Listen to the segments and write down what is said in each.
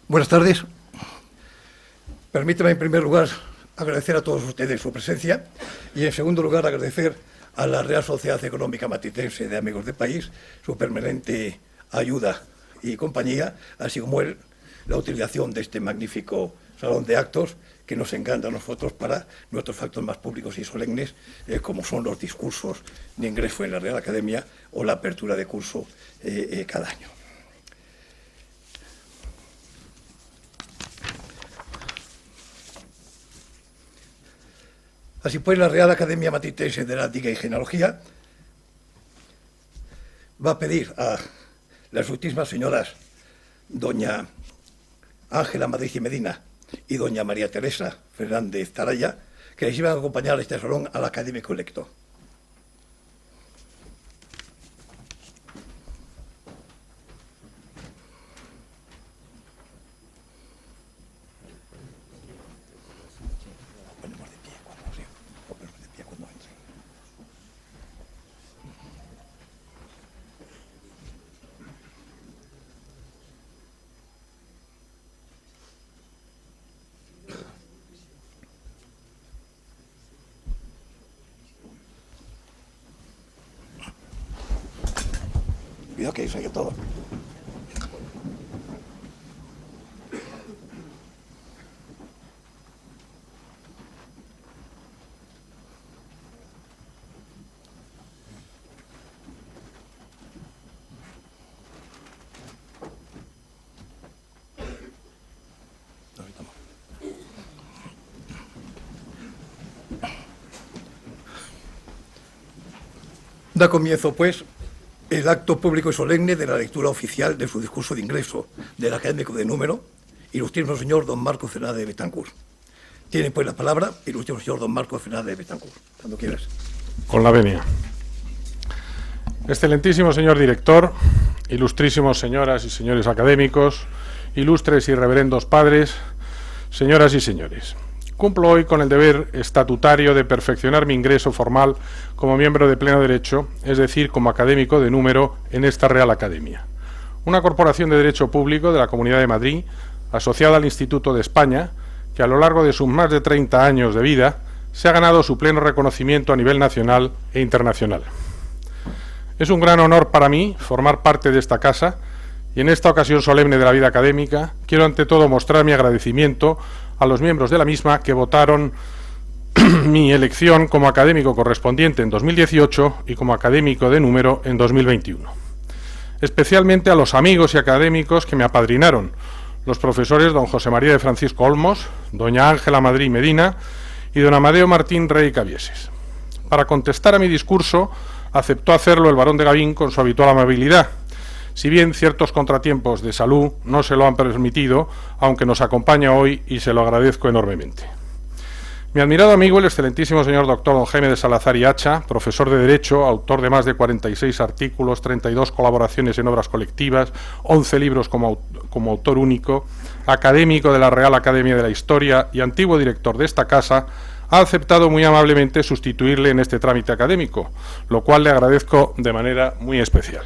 Buenas tardes. Permítame, en primer lugar, agradecer a todos ustedes su presencia y, en segundo lugar, agradecer a la Real Sociedad Económica Matritense de Amigos del País su permanente ayuda y compañía, así como la utilización de este magnífico salón de actos que nos encanta a nosotros para nuestros actos más públicos y solemnes, como son los discursos de ingreso en la Real Academia o la apertura de curso cada año. Así pues, la Real Academia Matritense de Heráldica y Genealogía va a pedir a las ilustrísimas señoras doña Ángela Madrid y Medina y doña María Teresa Fernández Taraya que les iban a acompañar a este salón al académico electo. Cuidado que se oye todo. Da comienzo, pues, el acto público y solemne de la lectura oficial de su discurso de ingreso del académico de número, ilustrísimo señor don Marcos Fernández de Betancur. Tiene, pues, la palabra, ilustrísimo señor don Marcos Fernández de Betancur. Cuando quieras. Con la venia. Excelentísimo señor director, ilustrísimos señoras y señores académicos, ilustres y reverendos padres, señoras y señores. Cumplo hoy con el deber estatutario de perfeccionar mi ingreso formal como miembro de pleno derecho, es decir, como académico de número en esta Real Academia. Una corporación de derecho público de la Comunidad de Madrid, asociada al Instituto de España, que a lo largo de sus más de 30 años de vida se ha ganado su pleno reconocimiento a nivel nacional e internacional. Es un gran honor para mí formar parte de esta casa y en esta ocasión solemne de la vida académica quiero ante todo mostrar mi agradecimiento a los miembros de la misma que votaron mi elección como académico correspondiente en 2018 y como académico de número en 2021. Especialmente a los amigos y académicos que me apadrinaron, los profesores don José María de Francisco Olmos, doña Ángela Madrid Medina y don Amadeo Martín Rey Cabieses. Para contestar a mi discurso, aceptó hacerlo el barón de Gavín con su habitual amabilidad, si bien ciertos contratiempos de salud no se lo han permitido, aunque nos acompaña hoy y se lo agradezco enormemente. Mi admirado amigo, el excelentísimo señor doctor don Jaime de Salazar y Hacha, profesor de Derecho, autor de más de 46 artículos, 32 colaboraciones en obras colectivas, 11 libros como autor único, académico de la Real Academia de la Historia y antiguo director de esta casa, ha aceptado muy amablemente sustituirle en este trámite académico, lo cual le agradezco de manera muy especial.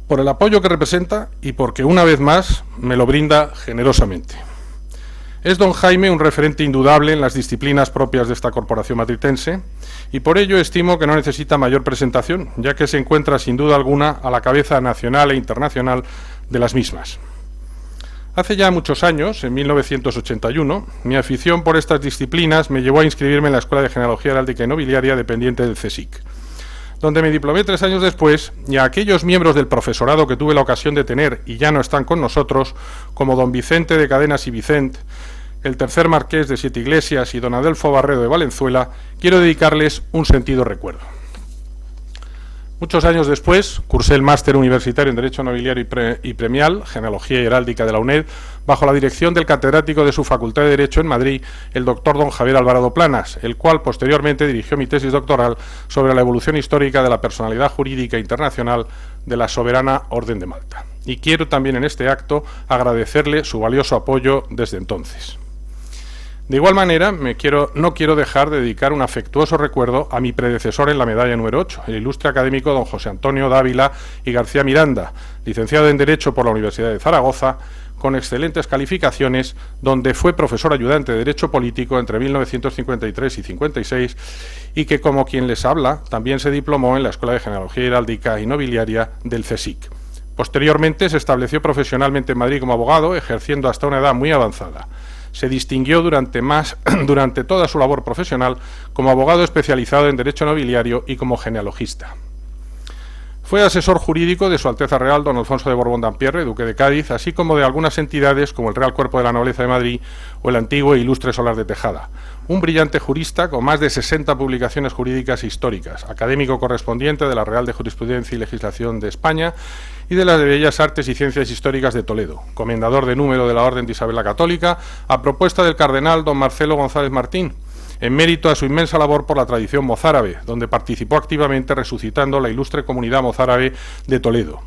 Por el apoyo que representa y porque una vez más me lo brinda generosamente. Es don Jaime un referente indudable en las disciplinas propias de esta corporación matritense y por ello estimo que no necesita mayor presentación, ya que se encuentra sin duda alguna a la cabeza nacional e internacional de las mismas. Hace ya muchos años, en 1981, mi afición por estas disciplinas me llevó a inscribirme en la Escuela de Genealogía Heráldica y Nobiliaria dependiente del CSIC, donde me diplomé 3 años después, y a aquellos miembros del profesorado que tuve la ocasión de tener y ya no están con nosotros, como don Vicente de Cadenas y Vicent, el tercer marqués de Siete Iglesias y don Adelfo Barredo de Valenzuela, quiero dedicarles un sentido recuerdo. Muchos años después, cursé el máster universitario en Derecho Nobiliario y Premial, Genealogía y Heráldica de la UNED, bajo la dirección del catedrático de su Facultad de Derecho en Madrid, el doctor don Javier Alvarado Planas, el cual posteriormente dirigió mi tesis doctoral sobre la evolución histórica de la personalidad jurídica internacional de la Soberana Orden de Malta. Y quiero también en este acto agradecerle su valioso apoyo desde entonces. De igual manera, no quiero dejar de dedicar un afectuoso recuerdo a mi predecesor en la medalla número 8, el ilustre académico don José Antonio Dávila y García Miranda, licenciado en Derecho por la Universidad de Zaragoza, con excelentes calificaciones, donde fue profesor ayudante de Derecho Político entre 1953 y 56, y que, como quien les habla, también se diplomó en la Escuela de Genealogía Heráldica y Nobiliaria del CSIC. Posteriormente se estableció profesionalmente en Madrid como abogado, ejerciendo hasta una edad muy avanzada. Se distinguió durante toda su labor profesional como abogado especializado en Derecho Nobiliario y como genealogista. Fue asesor jurídico de Su Alteza Real don Alfonso de Borbón-Dampierre, duque de Cádiz, así como de algunas entidades como el Real Cuerpo de la Nobleza de Madrid o el antiguo e ilustre Solar de Tejada. Un brillante jurista con más de 60 publicaciones jurídicas históricas, académico correspondiente de la Real de Jurisprudencia y Legislación de España y de las de Bellas Artes y Ciencias Históricas de Toledo, comendador de número de la Orden de Isabel la Católica, a propuesta del cardenal don Marcelo González Martín, en mérito a su inmensa labor por la tradición mozárabe, donde participó activamente resucitando la ilustre comunidad mozárabe de Toledo.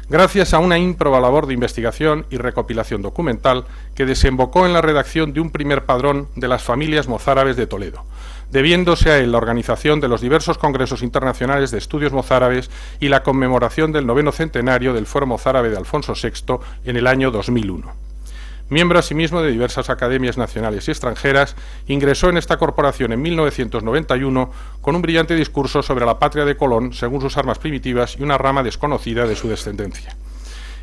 Gracias a una ímproba labor de investigación y recopilación documental que desembocó en la redacción de un primer padrón de las familias mozárabes de Toledo, debiéndose a él la organización de los diversos congresos internacionales de estudios mozárabes y la conmemoración del 9º centenario del Fuero Mozárabe de Alfonso VI en el año 2001. Miembro asimismo de diversas academias nacionales y extranjeras, ingresó en esta corporación en 1991 con un brillante discurso sobre la patria de Colón según sus armas primitivas y una rama desconocida de su descendencia.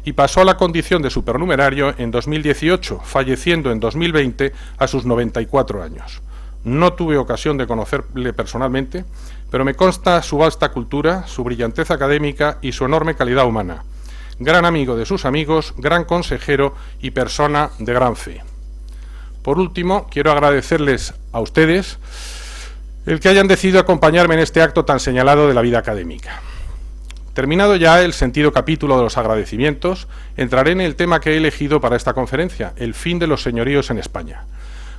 Y pasó a la condición de supernumerario en 2018, falleciendo en 2020 a sus 94 años. No tuve ocasión de conocerle personalmente, pero me consta su vasta cultura, su brillantez académica y su enorme calidad humana. Gran amigo de sus amigos, gran consejero y persona de gran fe. Por último, quiero agradecerles a ustedes el que hayan decidido acompañarme en este acto tan señalado de la vida académica. Terminado ya el sentido capítulo de los agradecimientos, entraré en el tema que he elegido para esta conferencia, el fin de los señoríos en España.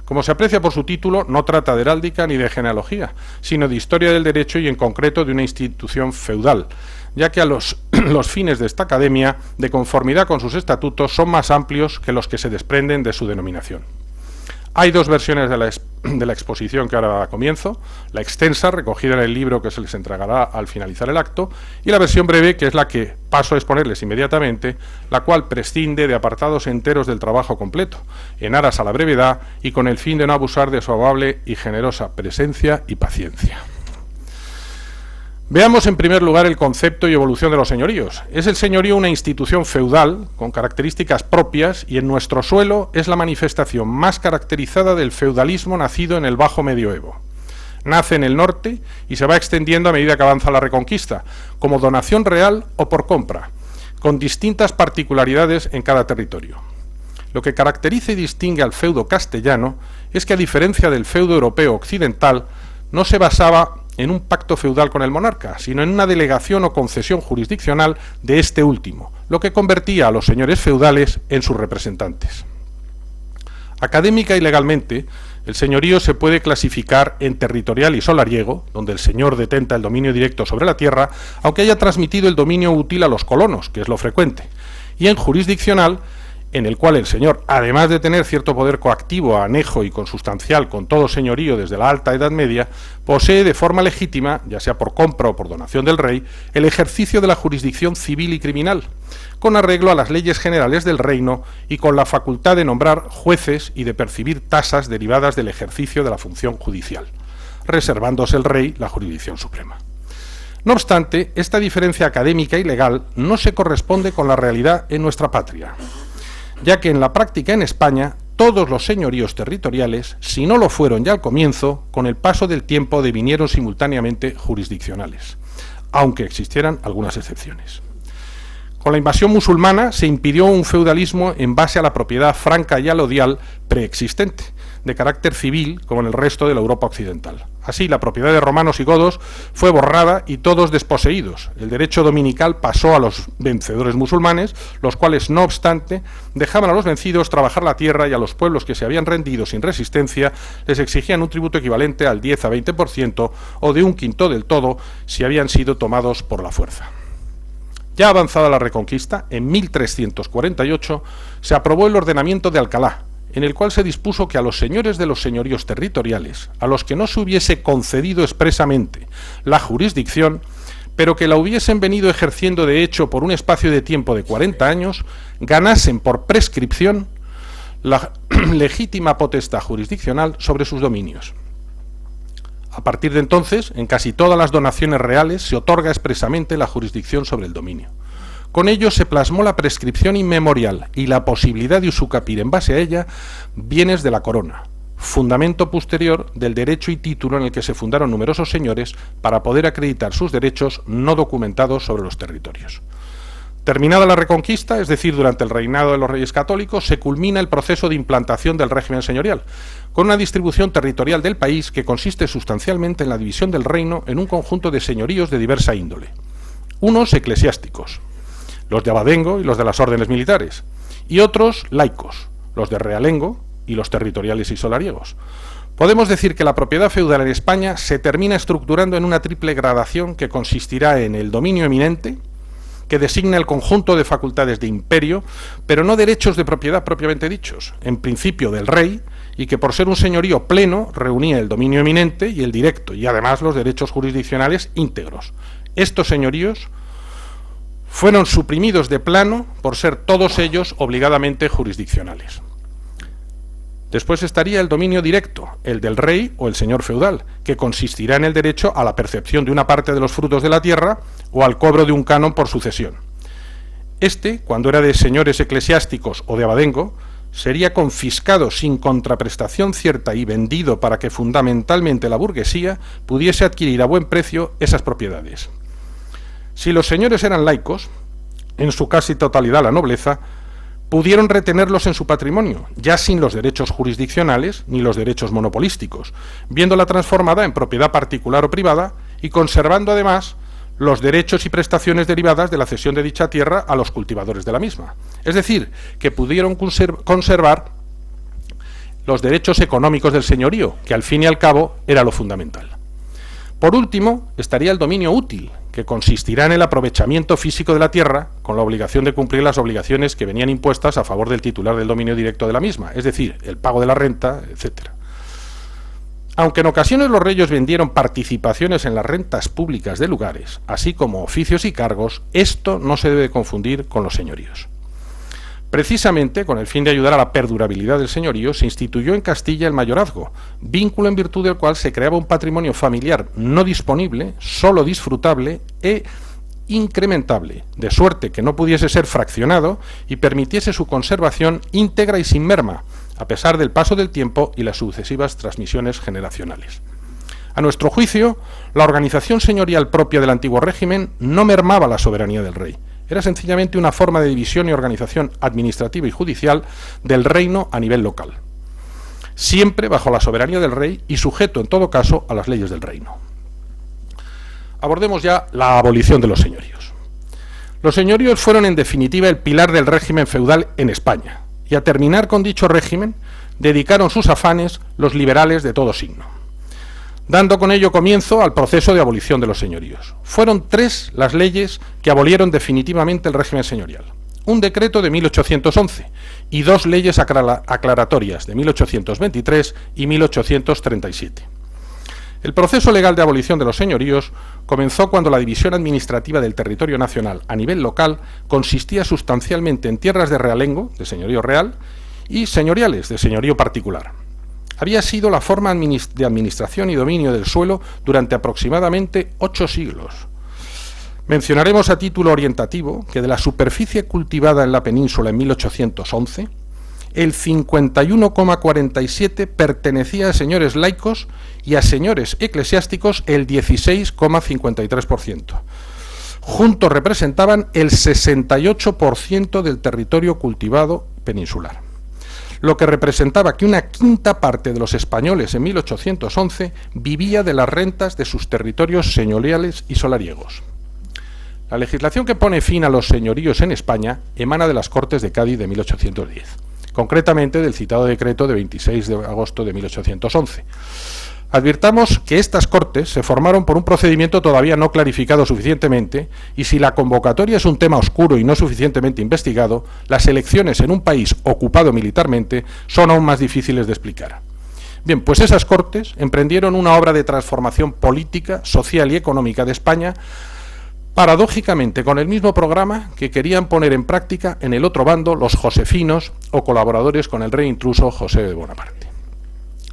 Como se aprecia por su título, no trata de heráldica ni de genealogía, sino de historia del derecho y en concreto de una institución feudal, ya que los fines de esta academia, de conformidad con sus estatutos, son más amplios que los que se desprenden de su denominación. Hay dos versiones de la exposición que ahora comienzo, la extensa, recogida en el libro que se les entregará al finalizar el acto, y la versión breve, que es la que paso a exponerles inmediatamente, la cual prescinde de apartados enteros del trabajo completo, en aras a la brevedad y con el fin de no abusar de su amable y generosa presencia y paciencia. Veamos en primer lugar el concepto y evolución de los señoríos. Es el señorío una institución feudal con características propias y en nuestro suelo es la manifestación más caracterizada del feudalismo nacido en el Bajo Medioevo. Nace en el norte y se va extendiendo a medida que avanza la Reconquista, como donación real o por compra, con distintas particularidades en cada territorio. Lo que caracteriza y distingue al feudo castellano es que, a diferencia del feudo europeo occidental, no se basaba en un pacto feudal con el monarca, sino en una delegación o concesión jurisdiccional de este último, lo que convertía a los señores feudales en sus representantes. Académica y legalmente, el señorío se puede clasificar en territorial y solariego, donde el señor detenta el dominio directo sobre la tierra, aunque haya transmitido el dominio útil a los colonos, que es lo frecuente, y en jurisdiccional, en el cual el señor, además de tener cierto poder coactivo, anejo y consustancial con todo señorío desde la Alta Edad Media, posee de forma legítima, ya sea por compra o por donación del rey, el ejercicio de la jurisdicción civil y criminal, con arreglo a las leyes generales del reino y con la facultad de nombrar jueces y de percibir tasas derivadas del ejercicio de la función judicial, reservándose el rey la jurisdicción suprema. No obstante, esta diferencia académica y legal no se corresponde con la realidad en nuestra patria, ya que en la práctica en España todos los señoríos territoriales, si no lo fueron ya al comienzo, con el paso del tiempo devinieron simultáneamente jurisdiccionales, aunque existieran algunas excepciones. Con la invasión musulmana se impidió un feudalismo en base a la propiedad franca y alodial preexistente, de carácter civil, como en el resto de la Europa occidental. Así, la propiedad de romanos y godos fue borrada y todos desposeídos. El derecho dominical pasó a los vencedores musulmanes, los cuales, no obstante, dejaban a los vencidos trabajar la tierra y a los pueblos que se habían rendido sin resistencia les exigían un tributo equivalente al 10 a 20% o de un quinto del todo si habían sido tomados por la fuerza. Ya avanzada la Reconquista, en 1348 se aprobó el ordenamiento de Alcalá, en el cual se dispuso que a los señores de los señoríos territoriales, a los que no se hubiese concedido expresamente la jurisdicción, pero que la hubiesen venido ejerciendo de hecho por un espacio de tiempo de 40 años, ganasen por prescripción la legítima potestad jurisdiccional sobre sus dominios. A partir de entonces, en casi todas las donaciones reales se otorga expresamente la jurisdicción sobre el dominio. Con ello se plasmó la prescripción inmemorial y la posibilidad de usucapir en base a ella bienes de la corona, fundamento posterior del derecho y título en el que se fundaron numerosos señores para poder acreditar sus derechos no documentados sobre los territorios. Terminada la Reconquista, es decir, durante el reinado de los Reyes Católicos, se culmina el proceso de implantación del régimen señorial, con una distribución territorial del país que consiste sustancialmente en la división del reino en un conjunto de señoríos de diversa índole. Unos eclesiásticos, los de abadengo y los de las órdenes militares, y otros laicos, los de realengo y los territoriales y solariegos. Podemos decir que la propiedad feudal en España se termina estructurando en una triple gradación que consistirá en el dominio eminente, que designa el conjunto de facultades de imperio, pero no derechos de propiedad propiamente dichos, en principio del rey, y que por ser un señorío pleno reunía el dominio eminente y el directo, y además los derechos jurisdiccionales íntegros. Estos señoríos fueron suprimidos de plano por ser todos ellos obligadamente jurisdiccionales. Después estaría el dominio directo, el del rey o el señor feudal, que consistirá en el derecho a la percepción de una parte de los frutos de la tierra o al cobro de un canon por sucesión. Este, cuando era de señores eclesiásticos o de abadengo, sería confiscado sin contraprestación cierta y vendido para que fundamentalmente la burguesía pudiese adquirir a buen precio esas propiedades. Si los señores eran laicos, en su casi totalidad la nobleza, pudieron retenerlos en su patrimonio, ya sin los derechos jurisdiccionales ni los derechos monopolísticos, viéndola transformada en propiedad particular o privada y conservando además los derechos y prestaciones derivadas de la cesión de dicha tierra a los cultivadores de la misma. Es decir, que pudieron conservar los derechos económicos del señorío, que al fin y al cabo era lo fundamental. Por último, estaría el dominio útil, que consistirá en el aprovechamiento físico de la tierra, con la obligación de cumplir las obligaciones que venían impuestas a favor del titular del dominio directo de la misma, es decir, el pago de la renta, etc. Aunque en ocasiones los reyes vendieron participaciones en las rentas públicas de lugares, así como oficios y cargos, esto no se debe confundir con los señoríos. Precisamente, con el fin de ayudar a la perdurabilidad del señorío, se instituyó en Castilla el mayorazgo, vínculo en virtud del cual se creaba un patrimonio familiar no disponible, solo disfrutable e incrementable, de suerte que no pudiese ser fraccionado y permitiese su conservación íntegra y sin merma, a pesar del paso del tiempo y las sucesivas transmisiones generacionales. A nuestro juicio, la organización señorial propia del antiguo régimen no mermaba la soberanía del rey. Era sencillamente una forma de división y organización administrativa y judicial del reino a nivel local, siempre bajo la soberanía del rey y sujeto en todo caso a las leyes del reino. Abordemos ya la abolición de los señoríos. Los señoríos fueron en definitiva el pilar del régimen feudal en España, y a terminar con dicho régimen dedicaron sus afanes los liberales de todo signo, dando con ello comienzo al proceso de abolición de los señoríos. Fueron 3 las leyes que abolieron definitivamente el régimen señorial. Un decreto de 1811 y 2 leyes aclaratorias de 1823 y 1837. El proceso legal de abolición de los señoríos comenzó cuando la división administrativa del territorio nacional a nivel local consistía sustancialmente en tierras de realengo, de señorío real, y señoriales, de señorío particular. Había sido la forma de administración y dominio del suelo durante aproximadamente 8 siglos. Mencionaremos a título orientativo que de la superficie cultivada en la península en 1811, el 51,47% pertenecía a señores laicos y a señores eclesiásticos el 16,53%. Juntos representaban el 68% del territorio cultivado peninsular, lo que representaba que una quinta parte de los españoles en 1811 vivía de las rentas de sus territorios señoriales y solariegos. La legislación que pone fin a los señoríos en España emana de las Cortes de Cádiz de 1810, concretamente del citado decreto de 26 de agosto de 1811. Advirtamos que estas Cortes se formaron por un procedimiento todavía no clarificado suficientemente, y si la convocatoria es un tema oscuro y no suficientemente investigado, las elecciones en un país ocupado militarmente son aún más difíciles de explicar. Bien, pues esas Cortes emprendieron una obra de transformación política, social y económica de España, paradójicamente con el mismo programa que querían poner en práctica en el otro bando los josefinos o colaboradores con el rey intruso José de Bonaparte.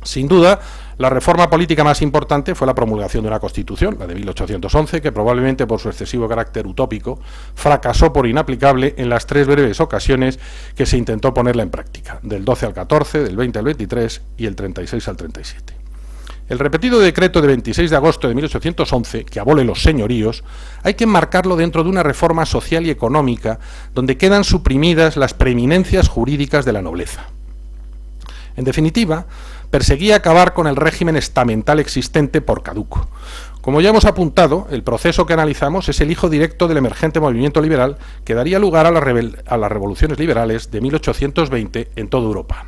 Sin duda, la reforma política más importante fue la promulgación de una Constitución, la de 1811, que probablemente por su excesivo carácter utópico fracasó por inaplicable en las 3 breves ocasiones que se intentó ponerla en práctica, del 12 al 14, del 20 al 23 y el 36 al 37. El repetido decreto de 26 de agosto de 1811, que abole los señoríos, hay que enmarcarlo dentro de una reforma social y económica donde quedan suprimidas las preeminencias jurídicas de la nobleza. En definitiva, perseguía acabar con el régimen estamental existente por caduco. Como ya hemos apuntado, el proceso que analizamos es el hijo directo del emergente movimiento liberal que daría lugar a las revoluciones liberales de 1820 en toda Europa.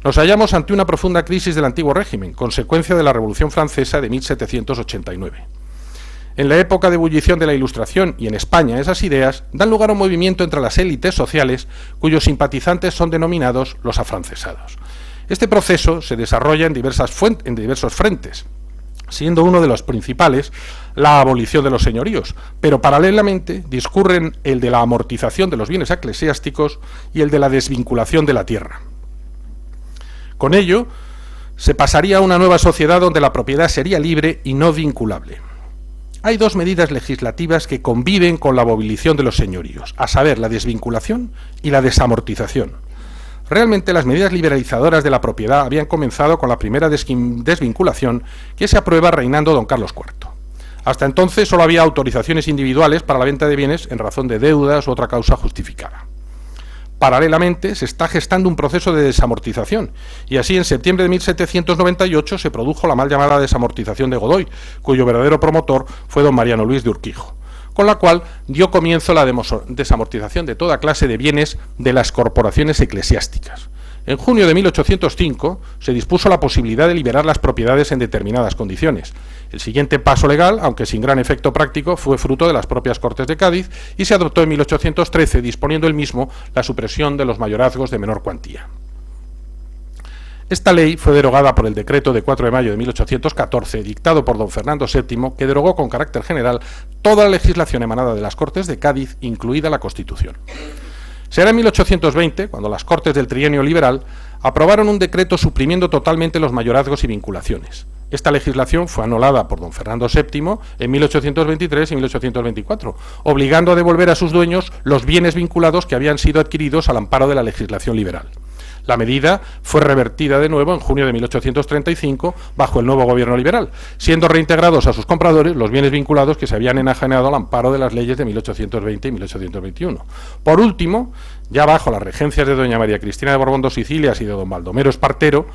Nos hallamos ante una profunda crisis del antiguo régimen, consecuencia de la Revolución Francesa de 1789. En la época de ebullición de la Ilustración y en España esas ideas dan lugar a un movimiento entre las élites sociales cuyos simpatizantes son denominados los afrancesados. Este proceso se desarrolla en diversos frentes, siendo uno de los principales la abolición de los señoríos, pero paralelamente discurren el de la amortización de los bienes eclesiásticos y el de la desvinculación de la tierra. Con ello, se pasaría a una nueva sociedad donde la propiedad sería libre y no vinculable. Hay 2 medidas legislativas que conviven con la abolición de los señoríos, a saber, la desvinculación y la desamortización. Realmente las medidas liberalizadoras de la propiedad habían comenzado con la primera desvinculación que se aprueba reinando don Carlos IV. Hasta entonces solo había autorizaciones individuales para la venta de bienes en razón de deudas u otra causa justificada. Paralelamente, se está gestando un proceso de desamortización, y así en septiembre de 1798 se produjo la mal llamada desamortización de Godoy, cuyo verdadero promotor fue don Mariano Luis de Urquijo, con la cual dio comienzo la desamortización de toda clase de bienes de las corporaciones eclesiásticas. En junio de 1805 se dispuso la posibilidad de liberar las propiedades en determinadas condiciones. El siguiente paso legal, aunque sin gran efecto práctico, fue fruto de las propias Cortes de Cádiz y se adoptó en 1813, disponiendo el mismo la supresión de los mayorazgos de menor cuantía. Esta ley fue derogada por el decreto de 4 de mayo de 1814, dictado por don Fernando VII, que derogó con carácter general toda la legislación emanada de las Cortes de Cádiz, incluida la Constitución. Será en 1820 cuando las Cortes del Trienio Liberal aprobaron un decreto suprimiendo totalmente los mayorazgos y vinculaciones. Esta legislación fue anulada por don Fernando VII en 1823 y 1824, obligando a devolver a sus dueños los bienes vinculados que habían sido adquiridos al amparo de la legislación liberal. La medida fue revertida de nuevo en junio de 1835 bajo el nuevo gobierno liberal, siendo reintegrados a sus compradores los bienes vinculados que se habían enajenado al amparo de las leyes de 1820 y 1821. Por último, ya bajo las regencias de doña María Cristina de Borbón dos Sicilias y de don Baldomero Espartero,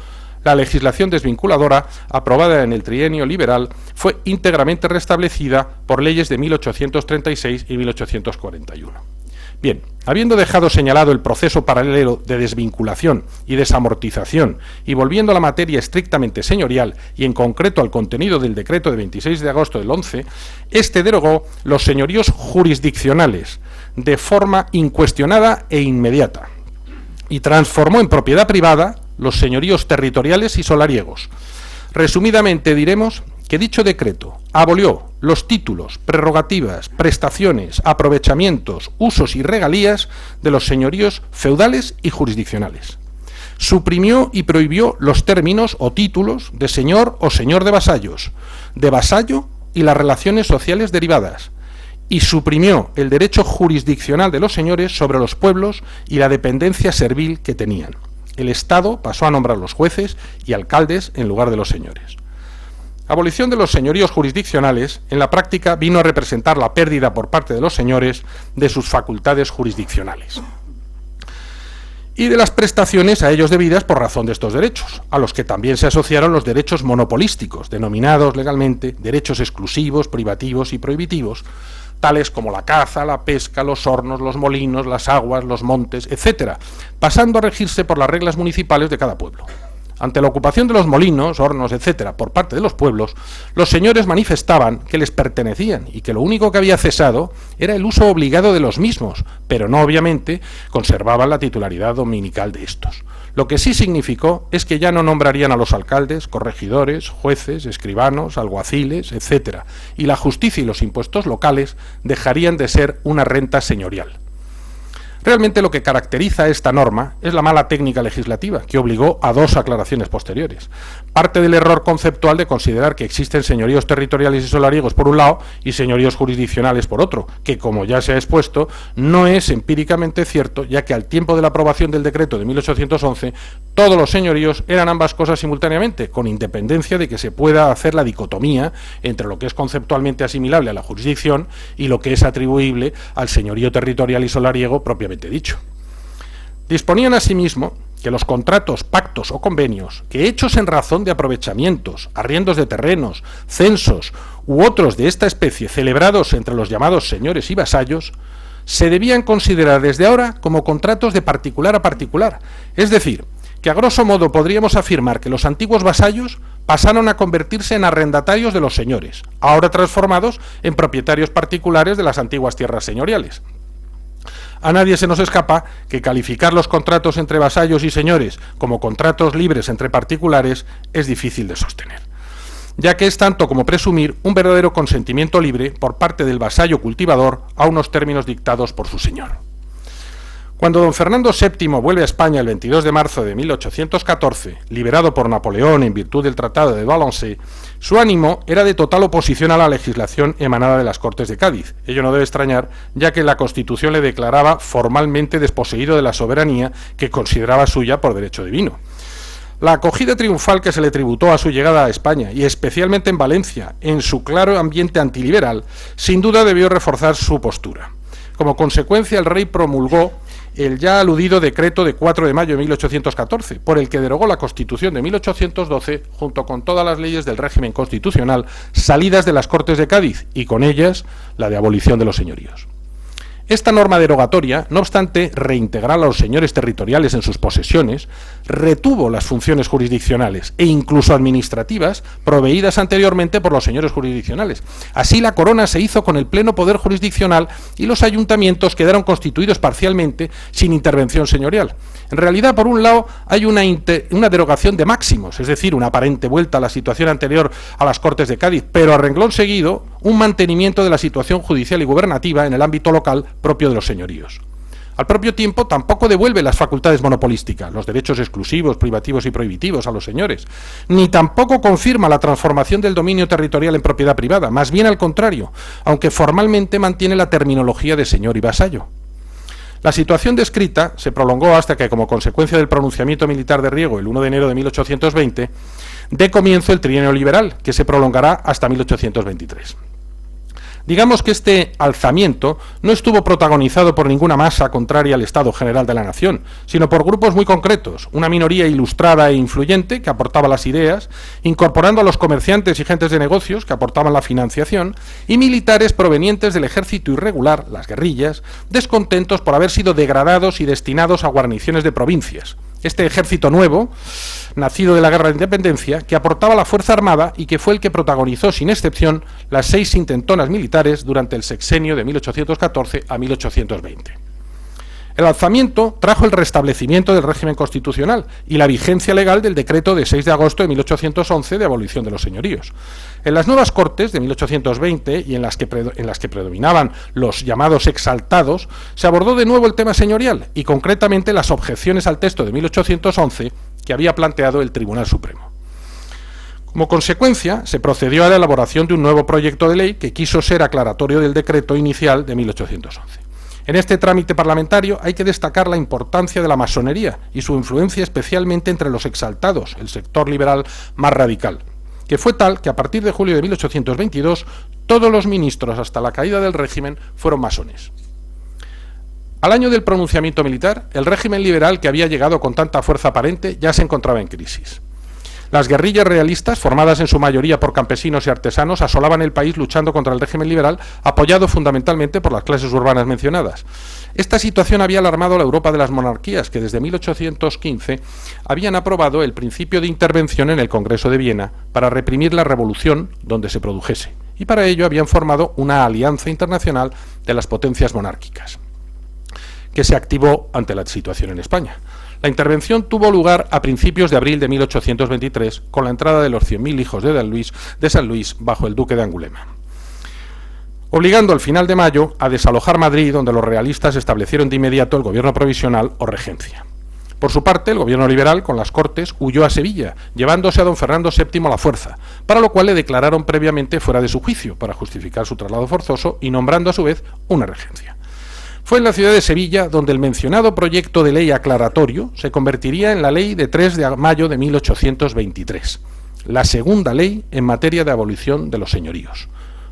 la legislación desvinculadora, aprobada en el trienio liberal, fue íntegramente restablecida por leyes de 1836 y 1841. Bien, habiendo dejado señalado el proceso paralelo de desvinculación y desamortización y volviendo a la materia estrictamente señorial y en concreto al contenido del decreto de 26 de agosto del 11, este derogó los señoríos jurisdiccionales de forma incuestionada e inmediata y transformó en propiedad privada los señoríos territoriales y solariegos. Resumidamente diremos que dicho decreto abolió los títulos, prerrogativas, prestaciones, aprovechamientos, usos y regalías de los señoríos feudales y jurisdiccionales. Suprimió y prohibió los términos o títulos de señor o señor de vasallo y las relaciones sociales derivadas, y suprimió el derecho jurisdiccional de los señores sobre los pueblos y la dependencia servil que tenían. El Estado pasó a nombrar los jueces y alcaldes en lugar de los señores. Abolición de los señoríos jurisdiccionales, en la práctica vino a representar la pérdida por parte de los señores de sus facultades jurisdiccionales y de las prestaciones a ellos debidas por razón de estos derechos, a los que también se asociaron los derechos monopolísticos, denominados legalmente derechos exclusivos, privativos y prohibitivos, tales como la caza, la pesca, los hornos, los molinos, las aguas, los montes, etc., pasando a regirse por las reglas municipales de cada pueblo. ante la ocupación de los molinos, hornos, etcétera, por parte de los pueblos, los señores manifestaban que les pertenecían y que lo único que había cesado era el uso obligado de los mismos, pero no obviamente conservaban la titularidad dominical de estos. Lo que sí significó es que ya no nombrarían a los alcaldes, corregidores, jueces, escribanos, alguaciles, etcétera, y la justicia y los impuestos locales dejarían de ser una renta señorial. Realmente lo que caracteriza esta norma es la mala técnica legislativa, que obligó a dos aclaraciones posteriores. Parte del error conceptual de considerar que existen señoríos territoriales y solariegos por un lado y señoríos jurisdiccionales por otro, que, como ya se ha expuesto, no es empíricamente cierto, ya que al tiempo de la aprobación del decreto de 1811, todos los señoríos eran ambas cosas simultáneamente, con independencia de que se pueda hacer la dicotomía entre lo que es conceptualmente asimilable a la jurisdicción y lo que es atribuible al señorío territorial y solariego propiamente dicho. Disponían asimismo que los contratos, pactos o convenios que hechos en razón de aprovechamientos, arriendos de terrenos, censos u otros de esta especie celebrados entre los llamados señores y vasallos, se debían considerar desde ahora como contratos de particular a particular, es decir, que a grosso modo podríamos afirmar que los antiguos vasallos pasaron a convertirse en arrendatarios de los señores, ahora transformados en propietarios particulares de las antiguas tierras señoriales. A nadie se nos escapa que calificar los contratos entre vasallos y señores como contratos libres entre particulares es difícil de sostener, ya que es tanto como presumir un verdadero consentimiento libre por parte del vasallo cultivador a unos términos dictados por su señor. Cuando don Fernando VII vuelve a España el 22 de marzo de 1814, liberado por Napoleón en virtud del Tratado de Valenciennes, su ánimo era de total oposición a la legislación emanada de las Cortes de Cádiz. Ello no debe extrañar, ya que la Constitución le declaraba formalmente desposeído de la soberanía que consideraba suya por derecho divino. La acogida triunfal que se le tributó a su llegada a España, y especialmente en Valencia, en su claro ambiente antiliberal, sin duda debió reforzar su postura. Como consecuencia, el rey promulgó el ya aludido decreto de 4 de mayo de 1814, por el que derogó la Constitución de 1812 junto con todas las leyes del régimen constitucional salidas de las Cortes de Cádiz y con ellas la de abolición de los señoríos. Esta norma derogatoria, no obstante reintegrar a los señores territoriales en sus posesiones, retuvo las funciones jurisdiccionales e incluso administrativas proveídas anteriormente por los señores jurisdiccionales. Así la corona se hizo con el pleno poder jurisdiccional y los ayuntamientos quedaron constituidos parcialmente sin intervención señorial. En realidad, por un lado, hay una derogación de máximos, es decir, una aparente vuelta a la situación anterior a las Cortes de Cádiz, pero a renglón seguido, un mantenimiento de la situación judicial y gubernativa en el ámbito local propio de los señoríos. Al propio tiempo, tampoco devuelve las facultades monopolísticas, los derechos exclusivos, privativos y prohibitivos a los señores, ni tampoco confirma la transformación del dominio territorial en propiedad privada, más bien al contrario, aunque formalmente mantiene la terminología de señor y vasallo. La situación descrita se prolongó hasta que, como consecuencia del pronunciamiento militar de Riego el 1 de enero de 1820, dé comienzo el trienio liberal, que se prolongará hasta 1823. Digamos que este alzamiento no estuvo protagonizado por ninguna masa contraria al Estado General de la Nación, sino por grupos muy concretos, una minoría ilustrada e influyente que aportaba las ideas, incorporando a los comerciantes y gentes de negocios que aportaban la financiación, y militares provenientes del ejército irregular, las guerrillas, descontentos por haber sido degradados y destinados a guarniciones de provincias. Este ejército nuevo, nacido de la Guerra de Independencia, que aportaba la Fuerza Armada y que fue el que protagonizó sin excepción las 6 intentonas militares durante el sexenio de 1814 a 1820. El alzamiento trajo el restablecimiento del régimen constitucional y la vigencia legal del decreto de 6 de agosto de 1811 de abolición de los señoríos. En las nuevas Cortes de 1820 y en las que predominaban los llamados exaltados, se abordó de nuevo el tema señorial y concretamente las objeciones al texto de 1811 que había planteado el Tribunal Supremo. Como consecuencia, se procedió a la elaboración de un nuevo proyecto de ley que quiso ser aclaratorio del decreto inicial de 1811. En este trámite parlamentario hay que destacar la importancia de la masonería y su influencia especialmente entre los exaltados, el sector liberal más radical, que fue tal que a partir de julio de 1822 todos los ministros hasta la caída del régimen fueron masones. Al año del pronunciamiento militar, el régimen liberal que había llegado con tanta fuerza aparente ya se encontraba en crisis. Las guerrillas realistas, formadas en su mayoría por campesinos y artesanos, asolaban el país luchando contra el régimen liberal, apoyado fundamentalmente por las clases urbanas mencionadas. Esta situación había alarmado a la Europa de las monarquías, que desde 1815 habían aprobado el principio de intervención en el Congreso de Viena para reprimir la revolución donde se produjese, y para ello habían formado una alianza internacional de las potencias monárquicas, que se activó ante la situación en España. La intervención tuvo lugar a principios de abril de 1823, con la entrada de los 100.000 hijos de San Luis bajo el duque de Angulema, obligando al final de mayo a desalojar Madrid, donde los realistas establecieron de inmediato el gobierno provisional o regencia. Por su parte, el gobierno liberal, con las Cortes, huyó a Sevilla, llevándose a don Fernando VII a la fuerza, para lo cual le declararon previamente fuera de su juicio, para justificar su traslado forzoso y nombrando a su vez una regencia. Fue en la ciudad de Sevilla donde el mencionado proyecto de ley aclaratorio se convertiría en la ley de 3 de mayo de 1823, la segunda ley en materia de abolición de los señoríos.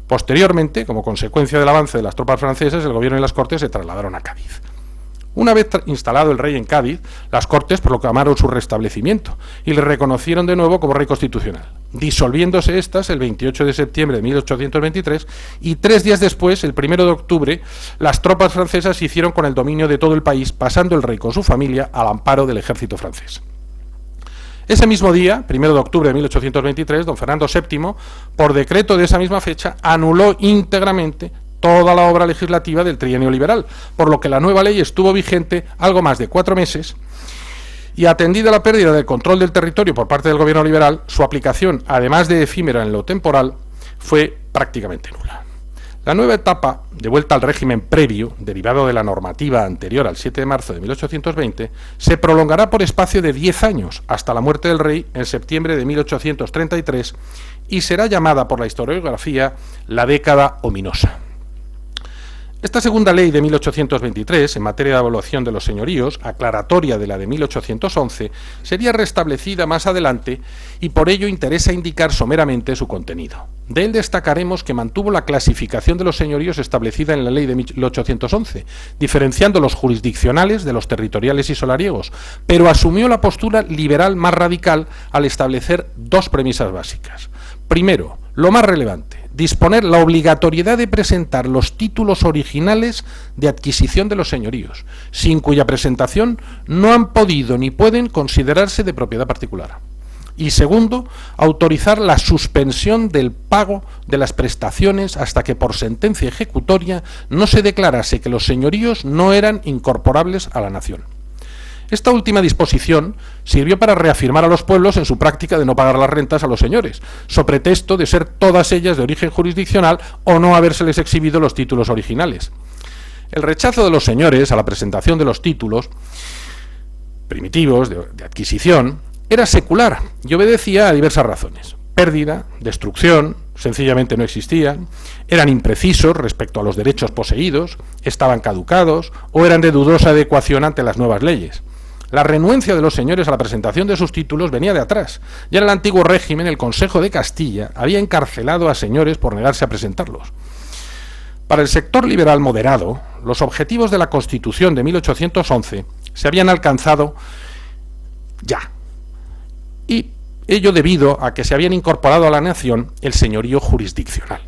Posteriormente, como consecuencia del avance de las tropas francesas, el gobierno y las Cortes se trasladaron a Cádiz. Una vez instalado el rey en Cádiz, las Cortes proclamaron su restablecimiento y le reconocieron de nuevo como rey constitucional, disolviéndose estas el 28 de septiembre de 1823 y 3 días después, el 1 de octubre, las tropas francesas se hicieron con el dominio de todo el país, pasando el rey con su familia al amparo del ejército francés. Ese mismo día, 1 de octubre de 1823, don Fernando VII, por decreto de esa misma fecha, anuló íntegramente toda la obra legislativa del trienio liberal, por lo que la nueva ley estuvo vigente algo más de 4 meses y, atendida la pérdida del control del territorio por parte del gobierno liberal, su aplicación, además de efímera en lo temporal, fue prácticamente nula. La nueva etapa, de vuelta al régimen previo, derivado de la normativa anterior al 7 de marzo de 1820, se prolongará por espacio de 10 años, hasta la muerte del rey en septiembre de 1833, y será llamada por la historiografía la década ominosa. Esta segunda ley de 1823, en materia de evaluación de los señoríos, aclaratoria de la de 1811, sería restablecida más adelante y por ello interesa indicar someramente su contenido. De él destacaremos que mantuvo la clasificación de los señoríos establecida en la ley de 1811, diferenciando los jurisdiccionales de los territoriales y solariegos, pero asumió la postura liberal más radical al establecer 2 premisas básicas. Primero, lo más relevante, disponer la obligatoriedad de presentar los títulos originales de adquisición de los señoríos, sin cuya presentación no han podido ni pueden considerarse de propiedad particular. Y segundo, autorizar la suspensión del pago de las prestaciones hasta que por sentencia ejecutoria no se declarase que los señoríos no eran incorporables a la nación. Esta última disposición sirvió para reafirmar a los pueblos en su práctica de no pagar las rentas a los señores, so pretexto de ser todas ellas de origen jurisdiccional o no habérseles exhibido los títulos originales. El rechazo de los señores a la presentación de los títulos primitivos de adquisición era secular y obedecía a diversas razones: pérdida, destrucción, sencillamente no existían, eran imprecisos respecto a los derechos poseídos, estaban caducados o eran de dudosa adecuación ante las nuevas leyes. La renuencia de los señores a la presentación de sus títulos venía de atrás. Ya en el antiguo régimen, el Consejo de Castilla había encarcelado a señores por negarse a presentarlos. Para el sector liberal moderado, los objetivos de la Constitución de 1811 se habían alcanzado ya, y ello debido a que se habían incorporado a la nación el señorío jurisdiccional,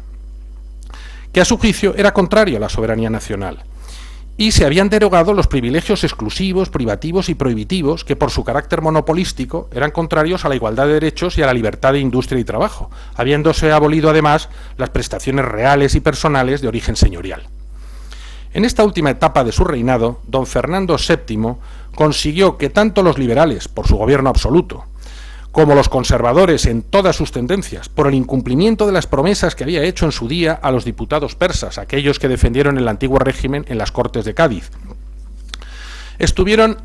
que a su juicio era contrario a la soberanía nacional, y se habían derogado los privilegios exclusivos, privativos y prohibitivos que por su carácter monopolístico eran contrarios a la igualdad de derechos y a la libertad de industria y trabajo, habiéndose abolido además las prestaciones reales y personales de origen señorial. En esta última etapa de su reinado, don Fernando VII consiguió que tanto los liberales, por su gobierno absoluto, como los conservadores en todas sus tendencias, por el incumplimiento de las promesas que había hecho en su día a los diputados persas, aquellos que defendieron el antiguo régimen en las Cortes de Cádiz, estuvieran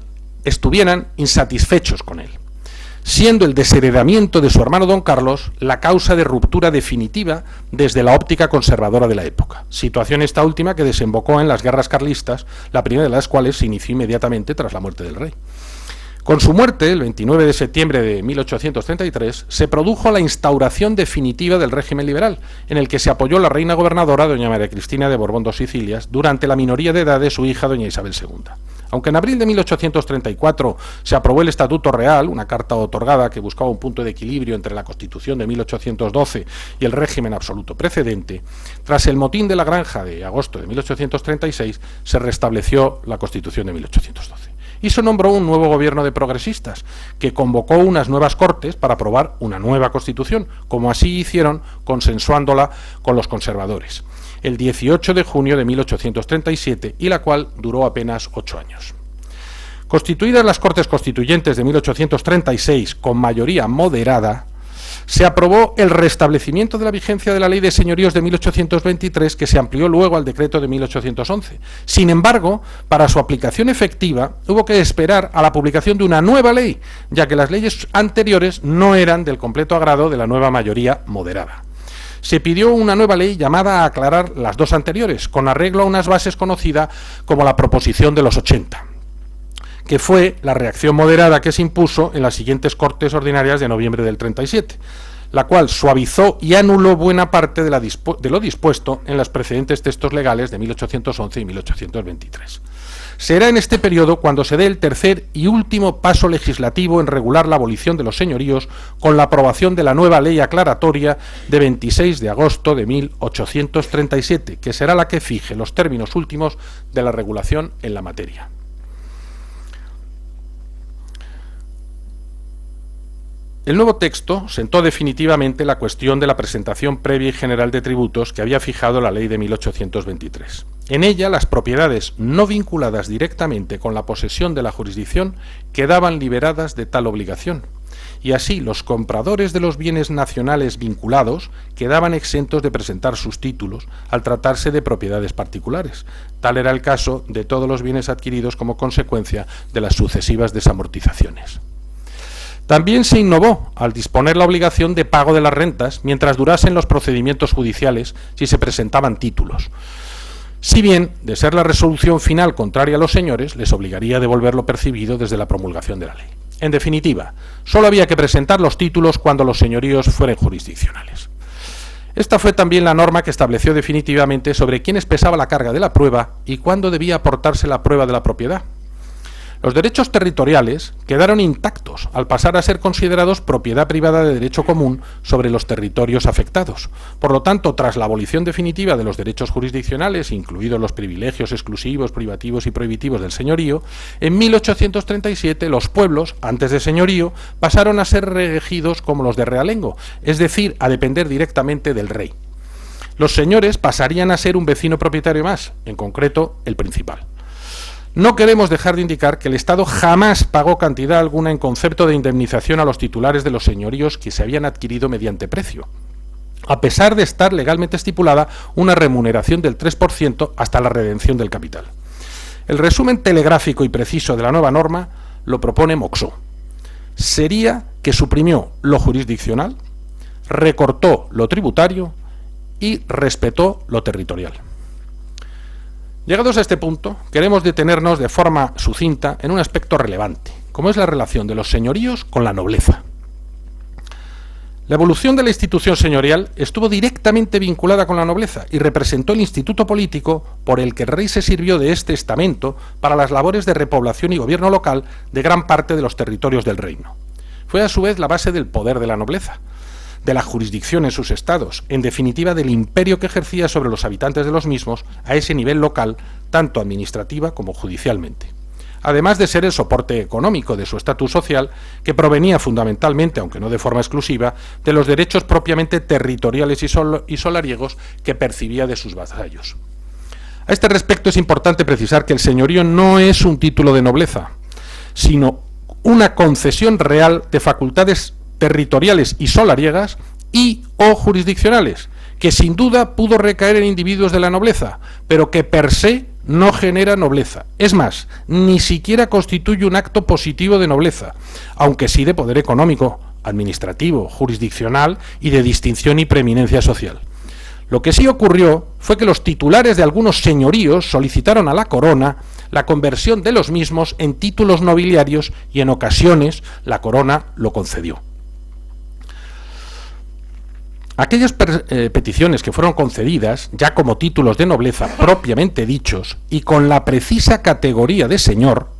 insatisfechos con él, siendo el desheredamiento de su hermano don Carlos la causa de ruptura definitiva desde la óptica conservadora de la época, situación esta última que desembocó en las guerras carlistas, la primera de las cuales se inició inmediatamente tras la muerte del rey. Con su muerte, el 29 de septiembre de 1833, se produjo la instauración definitiva del régimen liberal, en el que se apoyó la reina gobernadora, doña María Cristina de Borbón dos Sicilias, durante la minoría de edad de su hija, doña Isabel II. Aunque en abril de 1834 se aprobó el Estatuto Real, una carta otorgada que buscaba un punto de equilibrio entre la Constitución de 1812 y el régimen absoluto precedente, tras el motín de la Granja de agosto de 1836 se restableció la Constitución de 1812. Y se nombró un nuevo gobierno de progresistas, que convocó unas nuevas Cortes para aprobar una nueva Constitución, como así hicieron consensuándola con los conservadores, el 18 de junio de 1837, y la cual duró apenas 8 años. Constituidas las Cortes Constituyentes de 1836 con mayoría moderada, se aprobó el restablecimiento de la vigencia de la Ley de Señoríos de 1823, que se amplió luego al decreto de 1811. Sin embargo, para su aplicación efectiva hubo que esperar a la publicación de una nueva ley, ya que las leyes anteriores no eran del completo agrado de la nueva mayoría moderada. Se pidió una nueva ley llamada a aclarar las dos anteriores, con arreglo a unas bases conocida como la Proposición de los 80. Que fue la reacción moderada que se impuso en las siguientes Cortes Ordinarias de noviembre del 37, la cual suavizó y anuló buena parte de lo dispuesto en los precedentes textos legales de 1811 y 1823. Será en este periodo cuando se dé el tercer y último paso legislativo en regular la abolición de los señoríos con la aprobación de la nueva ley aclaratoria de 26 de agosto de 1837, que será la que fije los términos últimos de la regulación en la materia. El nuevo texto sentó definitivamente la cuestión de la presentación previa y general de tributos que había fijado la ley de 1823. En ella, las propiedades no vinculadas directamente con la posesión de la jurisdicción quedaban liberadas de tal obligación, y así los compradores de los bienes nacionales vinculados quedaban exentos de presentar sus títulos al tratarse de propiedades particulares. Tal era el caso de todos los bienes adquiridos como consecuencia de las sucesivas desamortizaciones. También se innovó al disponer la obligación de pago de las rentas mientras durasen los procedimientos judiciales si se presentaban títulos. Si bien, de ser la resolución final contraria a los señores, les obligaría a devolver lo percibido desde la promulgación de la ley. En definitiva, solo había que presentar los títulos cuando los señoríos fueran jurisdiccionales. Esta fue también la norma que estableció definitivamente sobre quiénes pesaba la carga de la prueba y cuándo debía aportarse la prueba de la propiedad. Los derechos territoriales quedaron intactos al pasar a ser considerados propiedad privada de derecho común sobre los territorios afectados. Por lo tanto, tras la abolición definitiva de los derechos jurisdiccionales, incluidos los privilegios exclusivos, privativos y prohibitivos del señorío, en 1837 los pueblos, antes de señorío, pasaron a ser regidos como los de realengo, es decir, a depender directamente del rey. Los señores pasarían a ser un vecino propietario más, en concreto el principal. No queremos dejar de indicar que el Estado jamás pagó cantidad alguna en concepto de indemnización a los titulares de los señoríos que se habían adquirido mediante precio, a pesar de estar legalmente estipulada una remuneración del 3% hasta la redención del capital. El resumen telegráfico y preciso de la nueva norma lo propone Moxó. Sería que suprimió lo jurisdiccional, recortó lo tributario y respetó lo territorial. Llegados a este punto, queremos detenernos de forma sucinta en un aspecto relevante, como es la relación de los señoríos con la nobleza. La evolución de la institución señorial estuvo directamente vinculada con la nobleza y representó el instituto político por el que el rey se sirvió de este estamento para las labores de repoblación y gobierno local de gran parte de los territorios del reino. Fue a su vez la base del poder de la nobleza, de la jurisdicción en sus estados, en definitiva del imperio que ejercía sobre los habitantes de los mismos a ese nivel local, tanto administrativa como judicialmente. Además de ser el soporte económico de su estatus social, que provenía fundamentalmente, aunque no de forma exclusiva, de los derechos propiamente territoriales y solariegos que percibía de sus vasallos. A este respecto es importante precisar que el señorío no es un título de nobleza, sino una concesión real de facultades territoriales y solariegas y o jurisdiccionales, que sin duda pudo recaer en individuos de la nobleza, pero que per se no genera nobleza. Es más, ni siquiera constituye un acto positivo de nobleza, aunque sí de poder económico, administrativo, jurisdiccional y de distinción y preeminencia social. Lo que sí ocurrió fue que los titulares de algunos señoríos solicitaron a la corona la conversión de los mismos en títulos nobiliarios y en ocasiones la corona lo concedió. Aquellas peticiones que fueron concedidas, ya como títulos de nobleza propiamente dichos y con la precisa categoría de señor,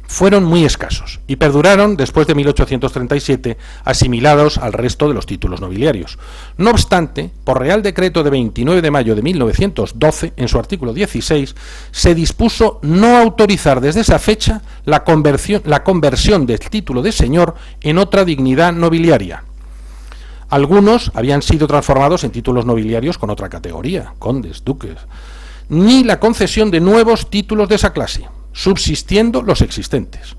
fueron muy escasos y perduraron después de 1837, asimilados al resto de los títulos nobiliarios. No obstante, por Real Decreto de 29 de mayo de 1912, en su artículo 16, se dispuso no autorizar desde esa fecha la conversión del título de señor en otra dignidad nobiliaria. Algunos habían sido transformados en títulos nobiliarios con otra categoría, condes, duques, ni la concesión de nuevos títulos de esa clase, subsistiendo los existentes.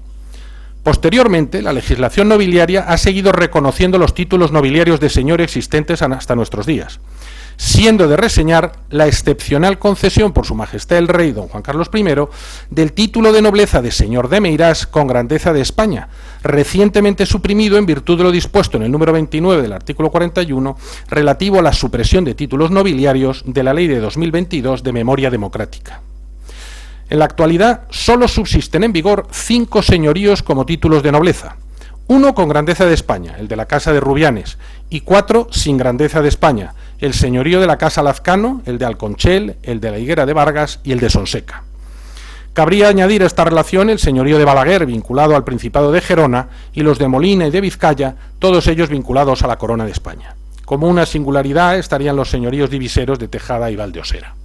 Posteriormente, la legislación nobiliaria ha seguido reconociendo los títulos nobiliarios de señor existentes hasta nuestros días, siendo de reseñar la excepcional concesión por Su Majestad el Rey don Juan Carlos I del título de nobleza de señor de Meirás con grandeza de España, recientemente suprimido en virtud de lo dispuesto en el número 29 del artículo 41 relativo a la supresión de títulos nobiliarios de la Ley de 2022 de Memoria Democrática. En la actualidad solo subsisten en vigor 5 señoríos como títulos de nobleza, 1 con grandeza de España, el de la Casa de Rubianes, y 4 sin grandeza de España, el señorío de la Casa Lazcano, el de Alconchel, el de la Higuera de Vargas y el de Sonseca. Cabría añadir a esta relación el señorío de Balaguer, vinculado al Principado de Gerona, y los de Molina y de Vizcaya, todos ellos vinculados a la Corona de España. Como una singularidad estarían los señoríos diviseros de Tejada y Valdeosera.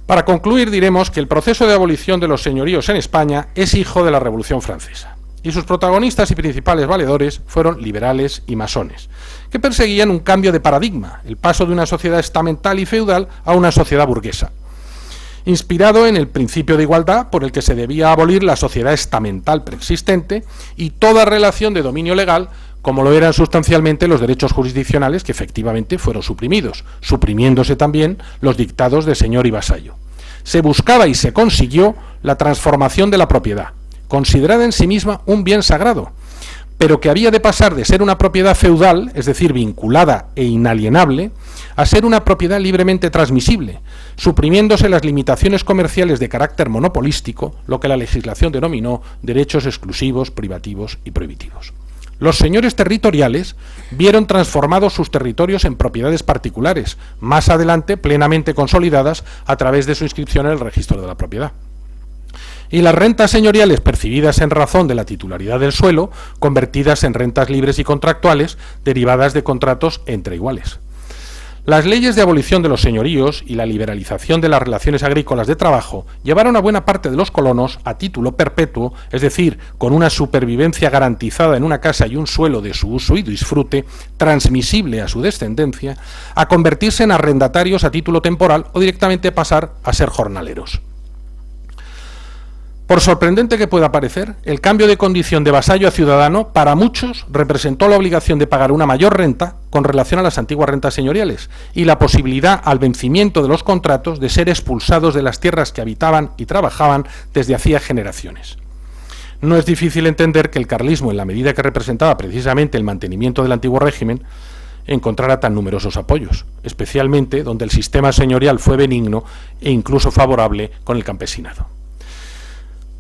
Para concluir, diremos que el proceso de abolición de los señoríos en España es hijo de la Revolución Francesa, y sus protagonistas y principales valedores fueron liberales y masones, que perseguían un cambio de paradigma, el paso de una sociedad estamental y feudal a una sociedad burguesa, inspirado en el principio de igualdad por el que se debía abolir la sociedad estamental preexistente y toda relación de dominio legal, como lo eran sustancialmente los derechos jurisdiccionales que efectivamente fueron suprimidos, suprimiéndose también los dictados de señor y vasallo. Se buscaba y se consiguió la transformación de la propiedad, considerada en sí misma un bien sagrado, pero que había de pasar de ser una propiedad feudal, es decir, vinculada e inalienable, a ser una propiedad libremente transmisible, suprimiéndose las limitaciones comerciales de carácter monopolístico, lo que la legislación denominó derechos exclusivos, privativos y prohibitivos. Los señores territoriales vieron transformados sus territorios en propiedades particulares, más adelante plenamente consolidadas a través de su inscripción en el registro de la propiedad. Y las rentas señoriales percibidas en razón de la titularidad del suelo, convertidas en rentas libres y contractuales, derivadas de contratos entre iguales. Las leyes de abolición de los señoríos y la liberalización de las relaciones agrícolas de trabajo llevaron a buena parte de los colonos a título perpetuo, es decir, con una supervivencia garantizada en una casa y un suelo de su uso y disfrute, transmisible a su descendencia, a convertirse en arrendatarios a título temporal o directamente pasar a ser jornaleros. Por sorprendente que pueda parecer, el cambio de condición de vasallo a ciudadano para muchos representó la obligación de pagar una mayor renta con relación a las antiguas rentas señoriales y la posibilidad al vencimiento de los contratos de ser expulsados de las tierras que habitaban y trabajaban desde hacía generaciones. No es difícil entender que el carlismo, en la medida que representaba precisamente el mantenimiento del antiguo régimen, encontrara tan numerosos apoyos, especialmente donde el sistema señorial fue benigno e incluso favorable con el campesinado.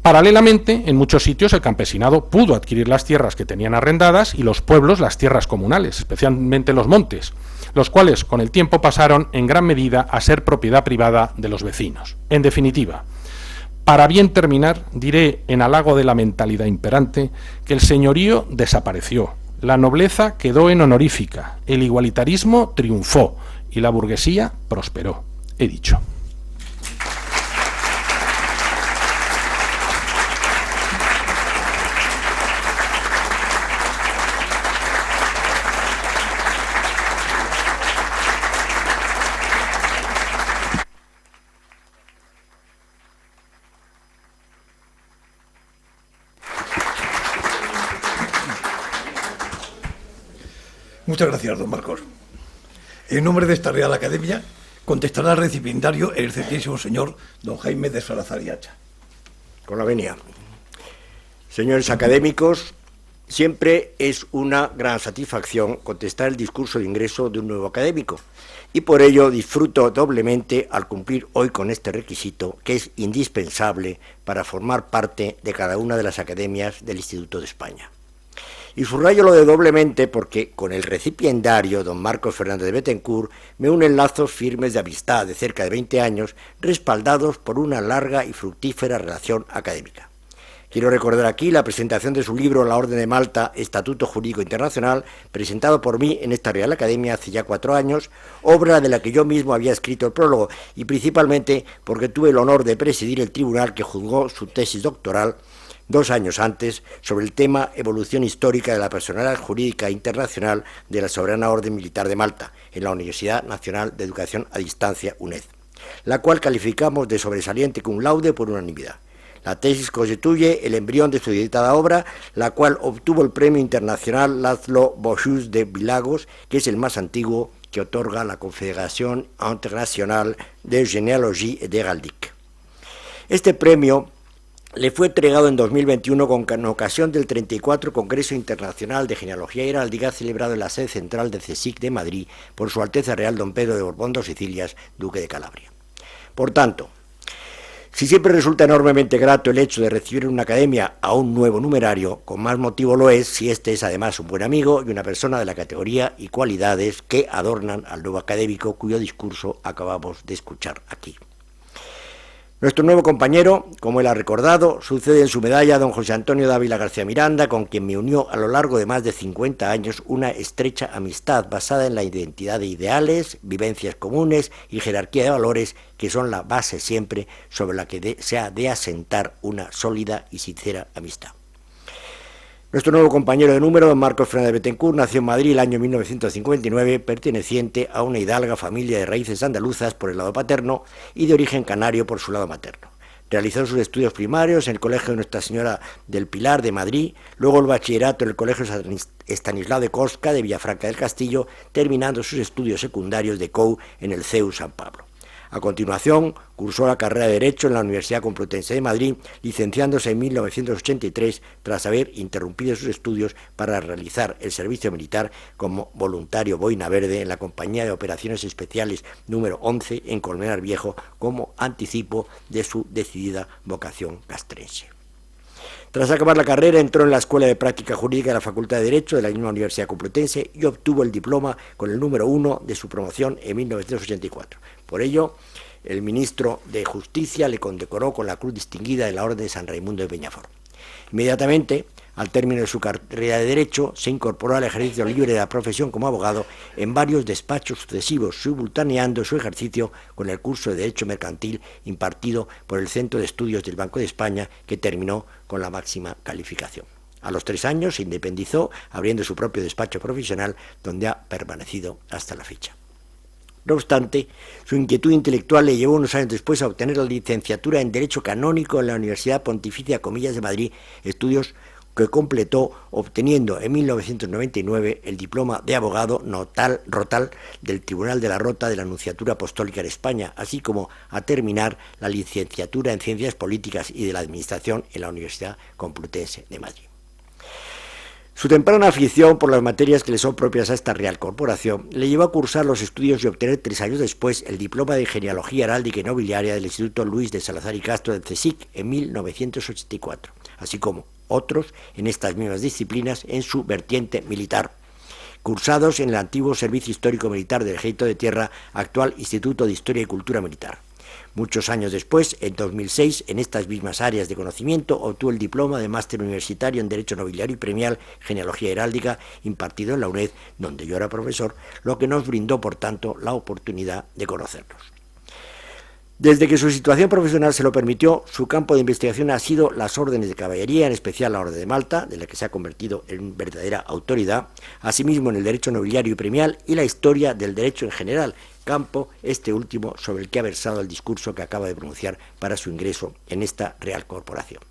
Paralelamente, en muchos sitios el campesinado pudo adquirir las tierras que tenían arrendadas y los pueblos las tierras comunales, especialmente los montes, los cuales con el tiempo pasaron en gran medida a ser propiedad privada de los vecinos. En definitiva, para bien terminar, diré en halago de la mentalidad imperante que el señorío desapareció, la nobleza quedó en honorífica, el igualitarismo triunfó y la burguesía prosperó. He dicho. Muchas gracias, don Marcos. En nombre de esta Real Academia, contestará al recipiendario el excelentísimo señor don Jaime de Salazar y Hacha. Con la venia. Señores académicos, Siempre es una gran satisfacción contestar el discurso de ingreso de un nuevo académico y por ello disfruto doblemente al cumplir hoy con este requisito que es indispensable para formar parte de cada una de las academias del Instituto de España. Y subrayo lo de doblemente porque con el recipiendario, don Marcos Fernández de Bethencourt, me unen lazos firmes de amistad de cerca de 20 años, respaldados por una larga y fructífera relación académica. Quiero recordar aquí la presentación de su libro La Orden de Malta, Estatuto Jurídico Internacional, presentado por mí en esta Real Academia hace ya 4 años, obra de la que yo mismo había escrito el prólogo, y principalmente porque tuve el honor de presidir el tribunal que juzgó su tesis doctoral 2 años antes sobre el tema Evolución histórica de la personalidad jurídica internacional de la Soberana Orden Militar de Malta, en la Universidad Nacional de Educación a Distancia, UNED, la cual calificamos de sobresaliente cum laude por unanimidad. La tesis constituye el embrión de su editada obra, la cual obtuvo el Premio Internacional László Boschus de Vilagos, que es el más antiguo que otorga la Confederación Internacional de Généalogie et d'Héraldique. Este premio le fue entregado en 2021 con ocasión del 34 Congreso Internacional de Genealogía y Heráldica celebrado en la sede central de CSIC de Madrid por Su Alteza Real Don Pedro de Borbón dos Sicilias, Duque de Calabria. Por tanto, si siempre resulta enormemente grato el hecho de recibir en una academia a un nuevo numerario, con más motivo lo es si este es además un buen amigo y una persona de la categoría y cualidades que adornan al nuevo académico cuyo discurso acabamos de escuchar aquí. Nuestro nuevo compañero, como él ha recordado, sucede en su medalla a don José Antonio Dávila García Miranda, con quien me unió a lo largo de más de 50 años una estrecha amistad basada en la identidad de ideales, vivencias comunes y jerarquía de valores que son la base siempre sobre la que se ha de asentar una sólida y sincera amistad. Nuestro nuevo compañero de número, don Marcos Fernández de Bethencourt, nació en Madrid el año 1959, perteneciente a una hidalga familia de raíces andaluzas por el lado paterno y de origen canario por su lado materno. Realizó sus estudios primarios en el Colegio de Nuestra Señora del Pilar de Madrid, luego el bachillerato en el Colegio Estanislao de Kostka de Villafranca del Castillo, terminando sus estudios secundarios de COU en el CEU San Pablo. A continuación, cursó la carrera de Derecho en la Universidad Complutense de Madrid, licenciándose en 1983 tras haber interrumpido sus estudios para realizar el servicio militar como voluntario boina verde en la Compañía de Operaciones Especiales número 11 en Colmenar Viejo, como anticipo de su decidida vocación castrense. Tras acabar la carrera, entró en la Escuela de Práctica Jurídica de la Facultad de Derecho de la misma Universidad Complutense y obtuvo el diploma con el número 1 de su promoción en 1984. Por ello, el ministro de Justicia le condecoró con la Cruz Distinguida de la Orden de San Raimundo de Peñafort. Inmediatamente, al término de su carrera de Derecho, se incorporó al ejercicio libre de la profesión como abogado en varios despachos sucesivos, simultaneando su ejercicio con el curso de Derecho Mercantil impartido por el Centro de Estudios del Banco de España, que terminó con la máxima calificación. A los 3 años se independizó, abriendo su propio despacho profesional, donde ha permanecido hasta la fecha. No obstante, su inquietud intelectual le llevó unos años después a obtener la licenciatura en Derecho Canónico en la Universidad Pontificia Comillas de Madrid, estudios que completó obteniendo en 1999 el diploma de abogado rotal del Tribunal de la Rota de la Nunciatura Apostólica en España, así como a terminar la licenciatura en Ciencias Políticas y de la Administración en la Universidad Complutense de Madrid. Su temprana afición por las materias que le son propias a esta Real Corporación le llevó a cursar los estudios y obtener 3 años después el diploma de Genealogía Heráldica y Nobiliaria del Instituto Luis de Salazar y Castro del CSIC en 1984, así como otros en estas mismas disciplinas en su vertiente militar, cursados en el antiguo Servicio Histórico Militar del Ejército de Tierra, actual Instituto de Historia y Cultura Militar. Muchos años después, en 2006, en estas mismas áreas de conocimiento, obtuvo el diploma de máster universitario en Derecho Nobiliario y Premial Genealogía Heráldica, impartido en la UNED, donde yo era profesor, lo que nos brindó, por tanto, la oportunidad de conocernos. Desde que su situación profesional se lo permitió, su campo de investigación ha sido las órdenes de caballería, en especial la Orden de Malta, de la que se ha convertido en verdadera autoridad, asimismo en el derecho nobiliario y premial y la historia del derecho en general, campo este último sobre el que ha versado el discurso que acaba de pronunciar para su ingreso en esta Real Corporación.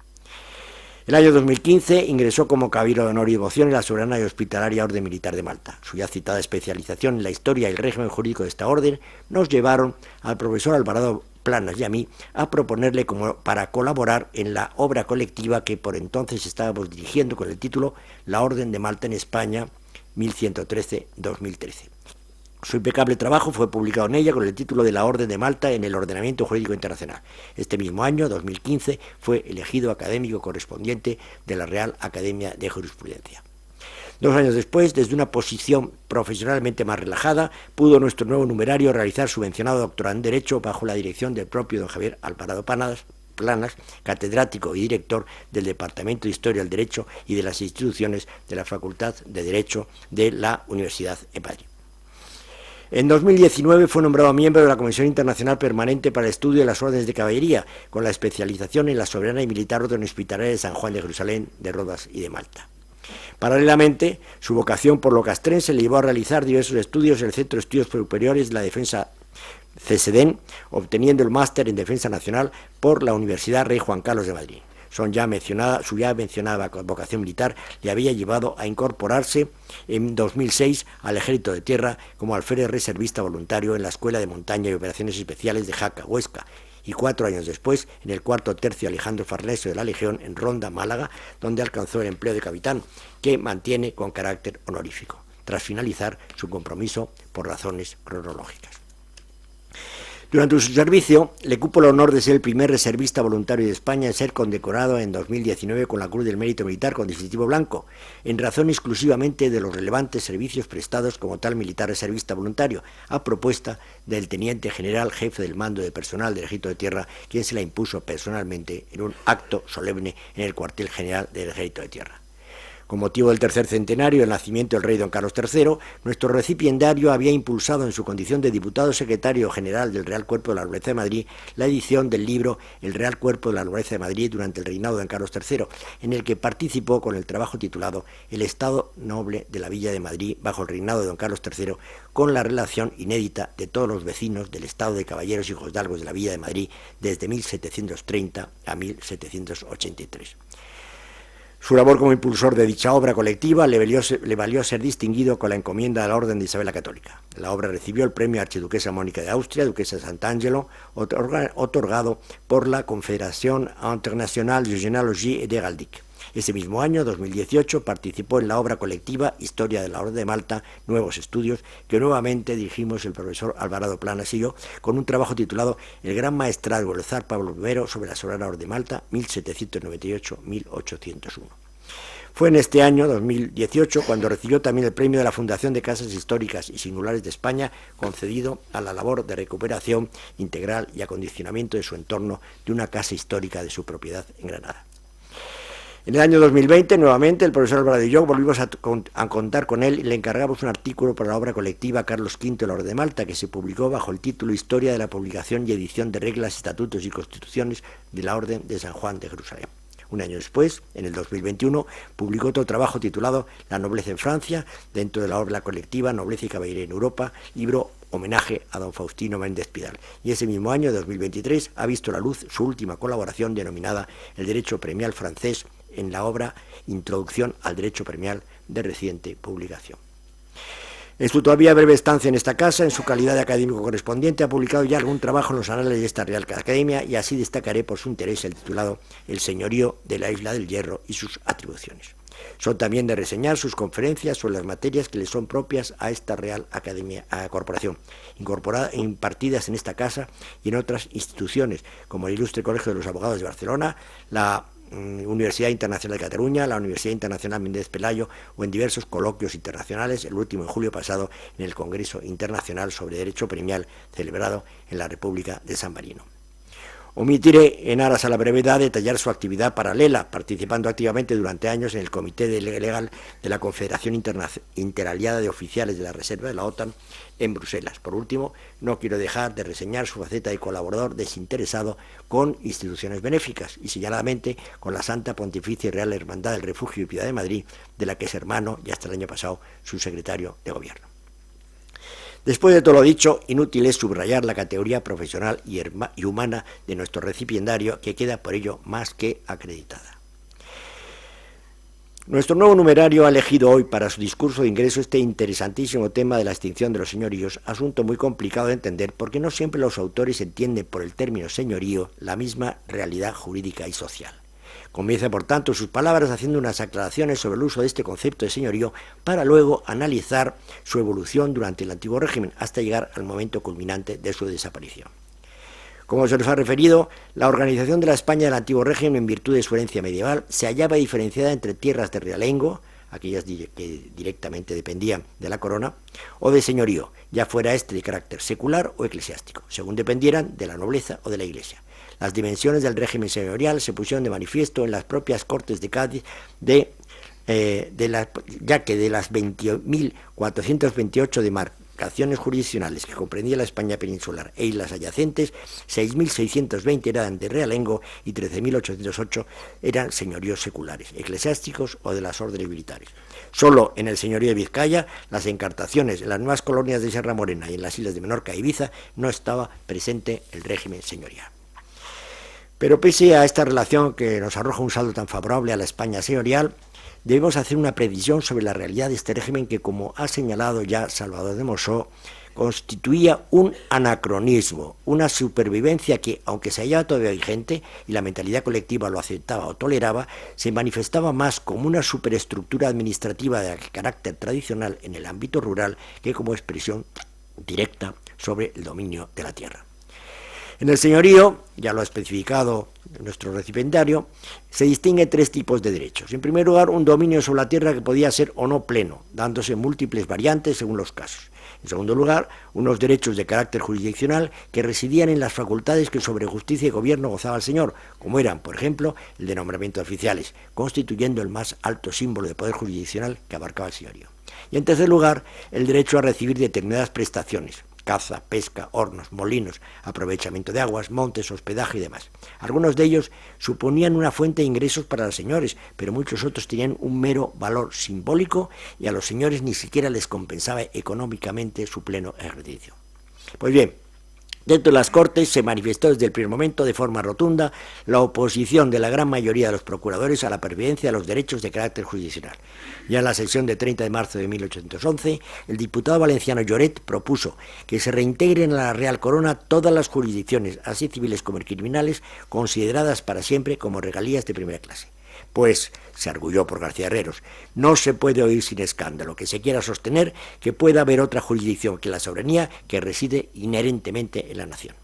El año 2015 ingresó como caballero de honor y devoción en la Soberana y Hospitalaria Orden Militar de Malta. Su ya citada especialización en la historia y el régimen jurídico de esta orden nos llevaron al profesor Alvarado Planas y a mí a proponerle para colaborar en la obra colectiva que por entonces estábamos dirigiendo con el título La Orden de Malta en España 1113-2013. Su impecable trabajo fue publicado en ella con el título de La Orden de Malta en el Ordenamiento Jurídico Internacional. Este mismo año, 2015, fue elegido académico correspondiente de la Real Academia de Jurisprudencia. 2 años después, desde una posición profesionalmente más relajada, pudo nuestro nuevo numerario realizar su mencionado doctorado en Derecho bajo la dirección del propio don Javier Alvarado Planas, catedrático y director del Departamento de Historia del Derecho y de las instituciones de la Facultad de Derecho de la Universidad de Madrid. En 2019 fue nombrado miembro de la Comisión Internacional Permanente para el Estudio de las Órdenes de Caballería, con la especialización en la Soberana y Militar Orden Hospitalaria de San Juan de Jerusalén, de Rodas y de Malta. Paralelamente, su vocación por lo castrense le llevó a realizar diversos estudios en el Centro de Estudios Superiores de la Defensa CESEDEN, obteniendo el máster en Defensa Nacional por la Universidad Rey Juan Carlos de Madrid. Su ya mencionada vocación militar le había llevado a incorporarse en 2006 al Ejército de Tierra como alférez reservista voluntario en la Escuela de Montaña y Operaciones Especiales de Jaca, Huesca, y 4 años después en el 4º Tercio Alejandro Farnesio de la Legión en Ronda, Málaga, donde alcanzó el empleo de capitán, que mantiene con carácter honorífico, tras finalizar su compromiso por razones cronológicas. Durante su servicio, le cupo el honor de ser el primer reservista voluntario de España en ser condecorado en 2019 con la Cruz del Mérito Militar con distintivo blanco, en razón exclusivamente de los relevantes servicios prestados como tal militar reservista voluntario, a propuesta del Teniente General Jefe del Mando de Personal del Ejército de Tierra, quien se la impuso personalmente en un acto solemne en el Cuartel General del Ejército de Tierra. Con motivo del tercer centenario del nacimiento del rey don Carlos III, nuestro recipiendario había impulsado en su condición de diputado secretario general del Real Cuerpo de la Nobleza de Madrid la edición del libro El Real Cuerpo de la Nobleza de Madrid durante el reinado de don Carlos III, en el que participó con el trabajo titulado El Estado Noble de la Villa de Madrid bajo el reinado de don Carlos III, con la relación inédita de todos los vecinos del estado de caballeros y hidalgos de la Villa de Madrid desde 1730 a 1783. Su labor como impulsor de dicha obra colectiva le valió ser distinguido con la encomienda de la Orden de Isabel la Católica. La obra recibió el premio Archiduquesa Mónica de Austria, Duquesa de Sant'Angelo, otorgado por la Confederación Internacional de Généalogie et d'Héraldique. Ese mismo año, 2018, participó en la obra colectiva Historia de la Orden de Malta, Nuevos Estudios, que nuevamente dirigimos el profesor Alvarado Planas y yo, con un trabajo titulado El Gran Maestrazgo del Zar Pablo I sobre la Soberana Orden de Malta, 1798-1801. Fue en este año, 2018, cuando recibió también el premio de la Fundación de Casas Históricas y Singulares de España, concedido a la labor de recuperación integral y acondicionamiento de su entorno de una casa histórica de su propiedad en Granada. En el año 2020, nuevamente, el profesor Alvarado y yo volvimos a contar con él y le encargamos un artículo para la obra colectiva Carlos V de la Orden de Malta, que se publicó bajo el título Historia de la publicación y edición de reglas, estatutos y constituciones de la Orden de San Juan de Jerusalén. Un año después, en el 2021, publicó otro trabajo titulado La nobleza en Francia, dentro de la obra colectiva Nobleza y Caballería en Europa, libro homenaje a don Faustino Méndez Pidal. Y ese mismo año, 2023, ha visto la luz su última colaboración denominada El Derecho Premial Francés, en la obra Introducción al Derecho Premial, de reciente publicación. En su todavía breve estancia en esta casa, en su calidad de académico correspondiente, ha publicado ya algún trabajo en los anales de esta Real Academia, y así destacaré por su interés el titulado El Señorío de la Isla del Hierro y sus atribuciones. Son también de reseñar sus conferencias sobre las materias que le son propias a esta Real Academia Corporación, impartidas en esta casa y en otras instituciones, como el Ilustre Colegio de los Abogados de Barcelona, la Universidad Internacional de Cataluña, la Universidad Internacional Méndez Pelayo, o en diversos coloquios internacionales, el último en julio pasado en el Congreso Internacional sobre Derecho Premial, celebrado en la República de San Marino. Omitiré, en aras a la brevedad, detallar su actividad paralela, participando activamente durante años en el Comité Legal de la Confederación Interaliada de Oficiales de la Reserva de la OTAN en Bruselas. Por último, no quiero dejar de reseñar su faceta de colaborador desinteresado con instituciones benéficas, y señaladamente con la Santa Pontificia y Real Hermandad del Refugio y Piedad de Madrid, de la que es hermano y hasta el año pasado su secretario de Gobierno. Después de todo lo dicho, inútil es subrayar la categoría profesional y humana de nuestro recipiendario, que queda por ello más que acreditada. Nuestro nuevo numerario ha elegido hoy para su discurso de ingreso este interesantísimo tema de la extinción de los señoríos, asunto muy complicado de entender porque no siempre los autores entienden por el término señorío la misma realidad jurídica y social. Comienza, por tanto, sus palabras haciendo unas aclaraciones sobre el uso de este concepto de señorío para luego analizar su evolución durante el antiguo régimen hasta llegar al momento culminante de su desaparición. Como se nos ha referido, la organización de la España del antiguo régimen, en virtud de su herencia medieval, se hallaba diferenciada entre tierras de realengo, aquellas que directamente dependían de la corona, o de señorío, ya fuera este de carácter secular o eclesiástico, según dependieran de la nobleza o de la Iglesia. Las dimensiones del régimen señorial se pusieron de manifiesto en las propias Cortes de Cádiz, ya que de las 20.428 demarcaciones jurisdiccionales que comprendía la España peninsular e islas adyacentes, 6.620 eran de realengo y 13.808 eran señoríos seculares, eclesiásticos o de las órdenes militares. Solo en el señorío de Vizcaya, las encartaciones en las nuevas colonias de Sierra Morena y en las islas de Menorca e Ibiza no estaba presente el régimen señorial. Pero pese a esta relación que nos arroja un saldo tan favorable a la España señorial, debemos hacer una previsión sobre la realidad de este régimen que, como ha señalado ya Salvador de Mosó, constituía un anacronismo, una supervivencia que, aunque se hallaba todavía vigente y la mentalidad colectiva lo aceptaba o toleraba, se manifestaba más como una superestructura administrativa de carácter tradicional en el ámbito rural que como expresión directa sobre el dominio de la tierra. En el señorío, ya lo ha especificado nuestro recipiendario, se distinguen tres tipos de derechos. En primer lugar, un dominio sobre la tierra que podía ser o no pleno, dándose múltiples variantes según los casos. En segundo lugar, unos derechos de carácter jurisdiccional que residían en las facultades que sobre justicia y gobierno gozaba el señor, como eran, por ejemplo, el de nombramiento de oficiales, constituyendo el más alto símbolo de poder jurisdiccional que abarcaba el señorío. Y en tercer lugar, el derecho a recibir determinadas prestaciones: caza, pesca, hornos, molinos, aprovechamiento de aguas, montes, hospedaje y demás. Algunos de ellos suponían una fuente de ingresos para los señores, pero muchos otros tenían un mero valor simbólico y a los señores ni siquiera les compensaba económicamente su pleno ejercicio. Pues bien, dentro de las Cortes se manifestó desde el primer momento de forma rotunda la oposición de la gran mayoría de los procuradores a la pervivencia de los derechos de carácter jurisdiccional. Ya en la sesión de 30 de marzo de 1811, el diputado valenciano Lloret propuso que se reintegren a la Real Corona todas las jurisdicciones, así civiles como criminales, consideradas para siempre como regalías de primera clase. Pues, se arguyó por García Herreros, no se puede oír sin escándalo que se quiera sostener que pueda haber otra jurisdicción que la soberanía que reside inherentemente en la nación.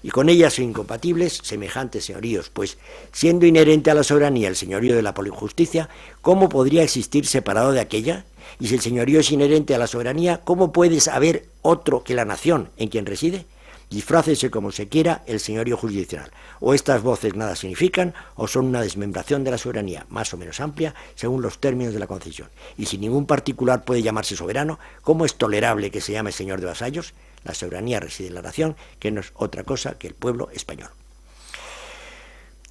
Y con ellas son incompatibles semejantes señoríos, pues, siendo inherente a la soberanía el señorío de la polijusticia, ¿cómo podría existir separado de aquella? Y si el señorío es inherente a la soberanía, ¿cómo puede haber otro que la nación en quien reside? Disfrácese como se quiera el señorío jurisdiccional. O estas voces nada significan, o son una desmembración de la soberanía, más o menos amplia, según los términos de la concesión. Y si ningún particular puede llamarse soberano, ¿cómo es tolerable que se llame señor de vasallos? La soberanía reside en la nación, que no es otra cosa que el pueblo español.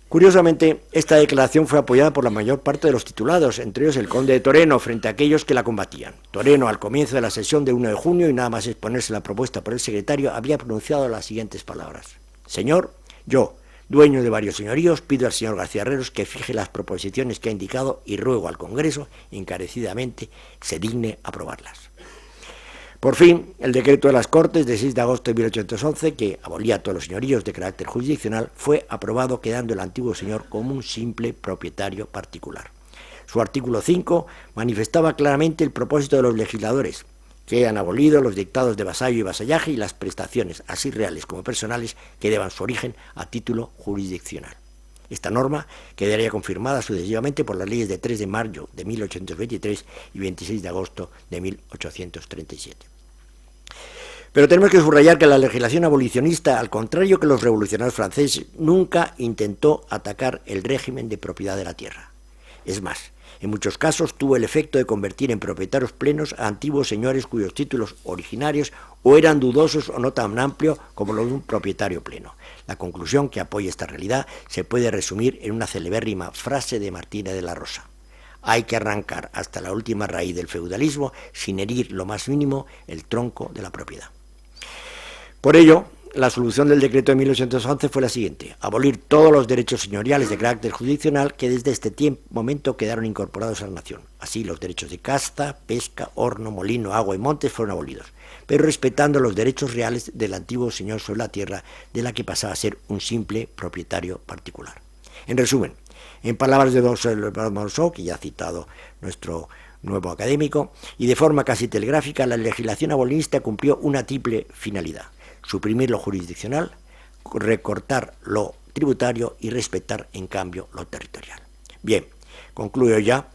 Curiosamente, esta declaración fue apoyada por la mayor parte de los titulados, entre ellos el conde de Toreno, frente a aquellos que la combatían. Toreno, al comienzo de la sesión de 1 de junio, y nada más exponerse la propuesta por el secretario, había pronunciado las siguientes palabras: Señor, yo, dueño de varios señoríos, pido al señor García Herreros que fije las proposiciones que ha indicado y ruego al Congreso, encarecidamente, se digne aprobarlas. Por fin, el decreto de las Cortes de 6 de agosto de 1811, que abolía todos los señoríos de carácter jurisdiccional, fue aprobado quedando el antiguo señor como un simple propietario particular. Su artículo 5 manifestaba claramente el propósito de los legisladores, que han abolido los dictados de vasallo y vasallaje y las prestaciones, así reales como personales, que deban su origen a título jurisdiccional. Esta norma quedaría confirmada sucesivamente por las leyes de 3 de mayo de 1823 y 26 de agosto de 1837. Pero tenemos que subrayar que la legislación abolicionista, al contrario que los revolucionarios franceses, nunca intentó atacar el régimen de propiedad de la tierra. Es más, en muchos casos tuvo el efecto de convertir en propietarios plenos a antiguos señores cuyos títulos originarios o eran dudosos o no tan amplios como los de un propietario pleno. La conclusión que apoya esta realidad se puede resumir en una celebérrima frase de Martínez de la Rosa: hay que arrancar hasta la última raíz del feudalismo sin herir lo más mínimo el tronco de la propiedad. Por ello, la solución del decreto de 1811 fue la siguiente: abolir todos los derechos señoriales de carácter jurisdiccional que desde este momento quedaron incorporados a la nación. Así, los derechos de caza, pesca, horno, molino, agua y montes fueron abolidos, pero respetando los derechos reales del antiguo señor sobre la tierra, de la que pasaba a ser un simple propietario particular. En resumen, en palabras de Morceau, que ya ha citado nuestro nuevo académico, y de forma casi telegráfica, la legislación abolicionista cumplió una triple finalidad: suprimir lo jurisdiccional, recortar lo tributario y respetar, en cambio, lo territorial. Bien, concluyo ya.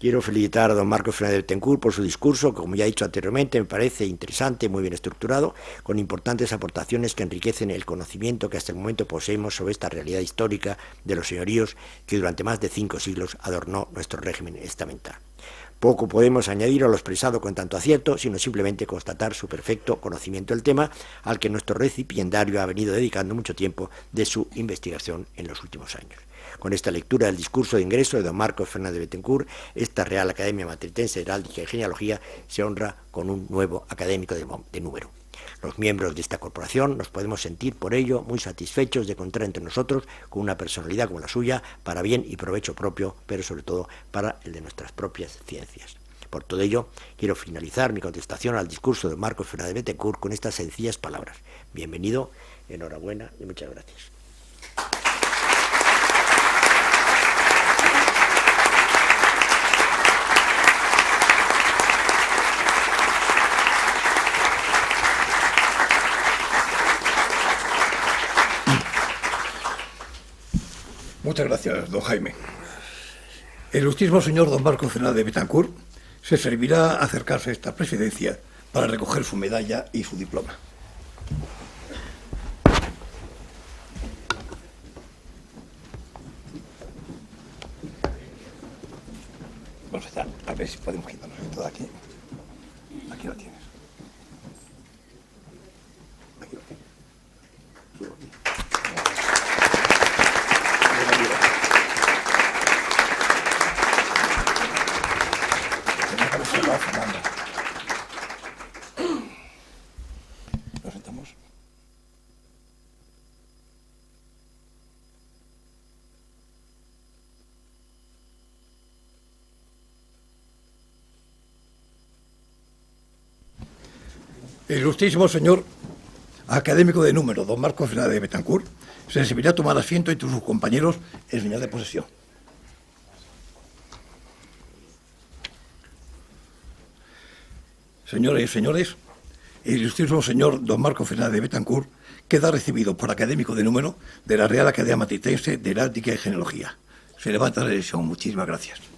Quiero felicitar a don Marcos Fernández de Bethencourt por su discurso, que, como ya he dicho anteriormente, me parece interesante, muy bien estructurado, con importantes aportaciones que enriquecen el conocimiento que hasta el momento poseemos sobre esta realidad histórica de los señoríos que durante más de 5 siglos adornó nuestro régimen estamental. Poco podemos añadir a lo expresado con tanto acierto, sino simplemente constatar su perfecto conocimiento del tema, al que nuestro recipiendario ha venido dedicando mucho tiempo de su investigación en los últimos años. Con esta lectura del discurso de ingreso de don Marcos Fernández de Bethencourt, esta Real Academia Matritense de Heráldica y Genealogía se honra con un nuevo académico de número. Los miembros de esta corporación nos podemos sentir por ello muy satisfechos de contar entre nosotros con una personalidad como la suya, para bien y provecho propio, pero sobre todo para el de nuestras propias ciencias. Por todo ello, quiero finalizar mi contestación al discurso de Marcos Fernández de Bethencourt con estas sencillas palabras: bienvenido, enhorabuena y muchas gracias. Muchas gracias, don Jaime. El ilustrísimo señor don Marcos Fernández de Bethencourt se servirá a acercarse a esta presidencia para recoger su medalla y su diploma. Vamos a ver si podemos quitarnos esto de aquí. Aquí lo tienes. Aquí lo tienes. Subo aquí. Nos sentamos. El ilustrísimo señor académico de número, don Marcos Fernández de Bethencourt, se servirá a tomar asiento entre sus compañeros en señal de posesión. Señoras y señores, el ilustrísimo señor don Marcos Fernández de Bethencourt queda recibido por académico de número de la Real Academia Matritense de Heráldica y Genealogía. Se levanta la sesión. Muchísimas gracias.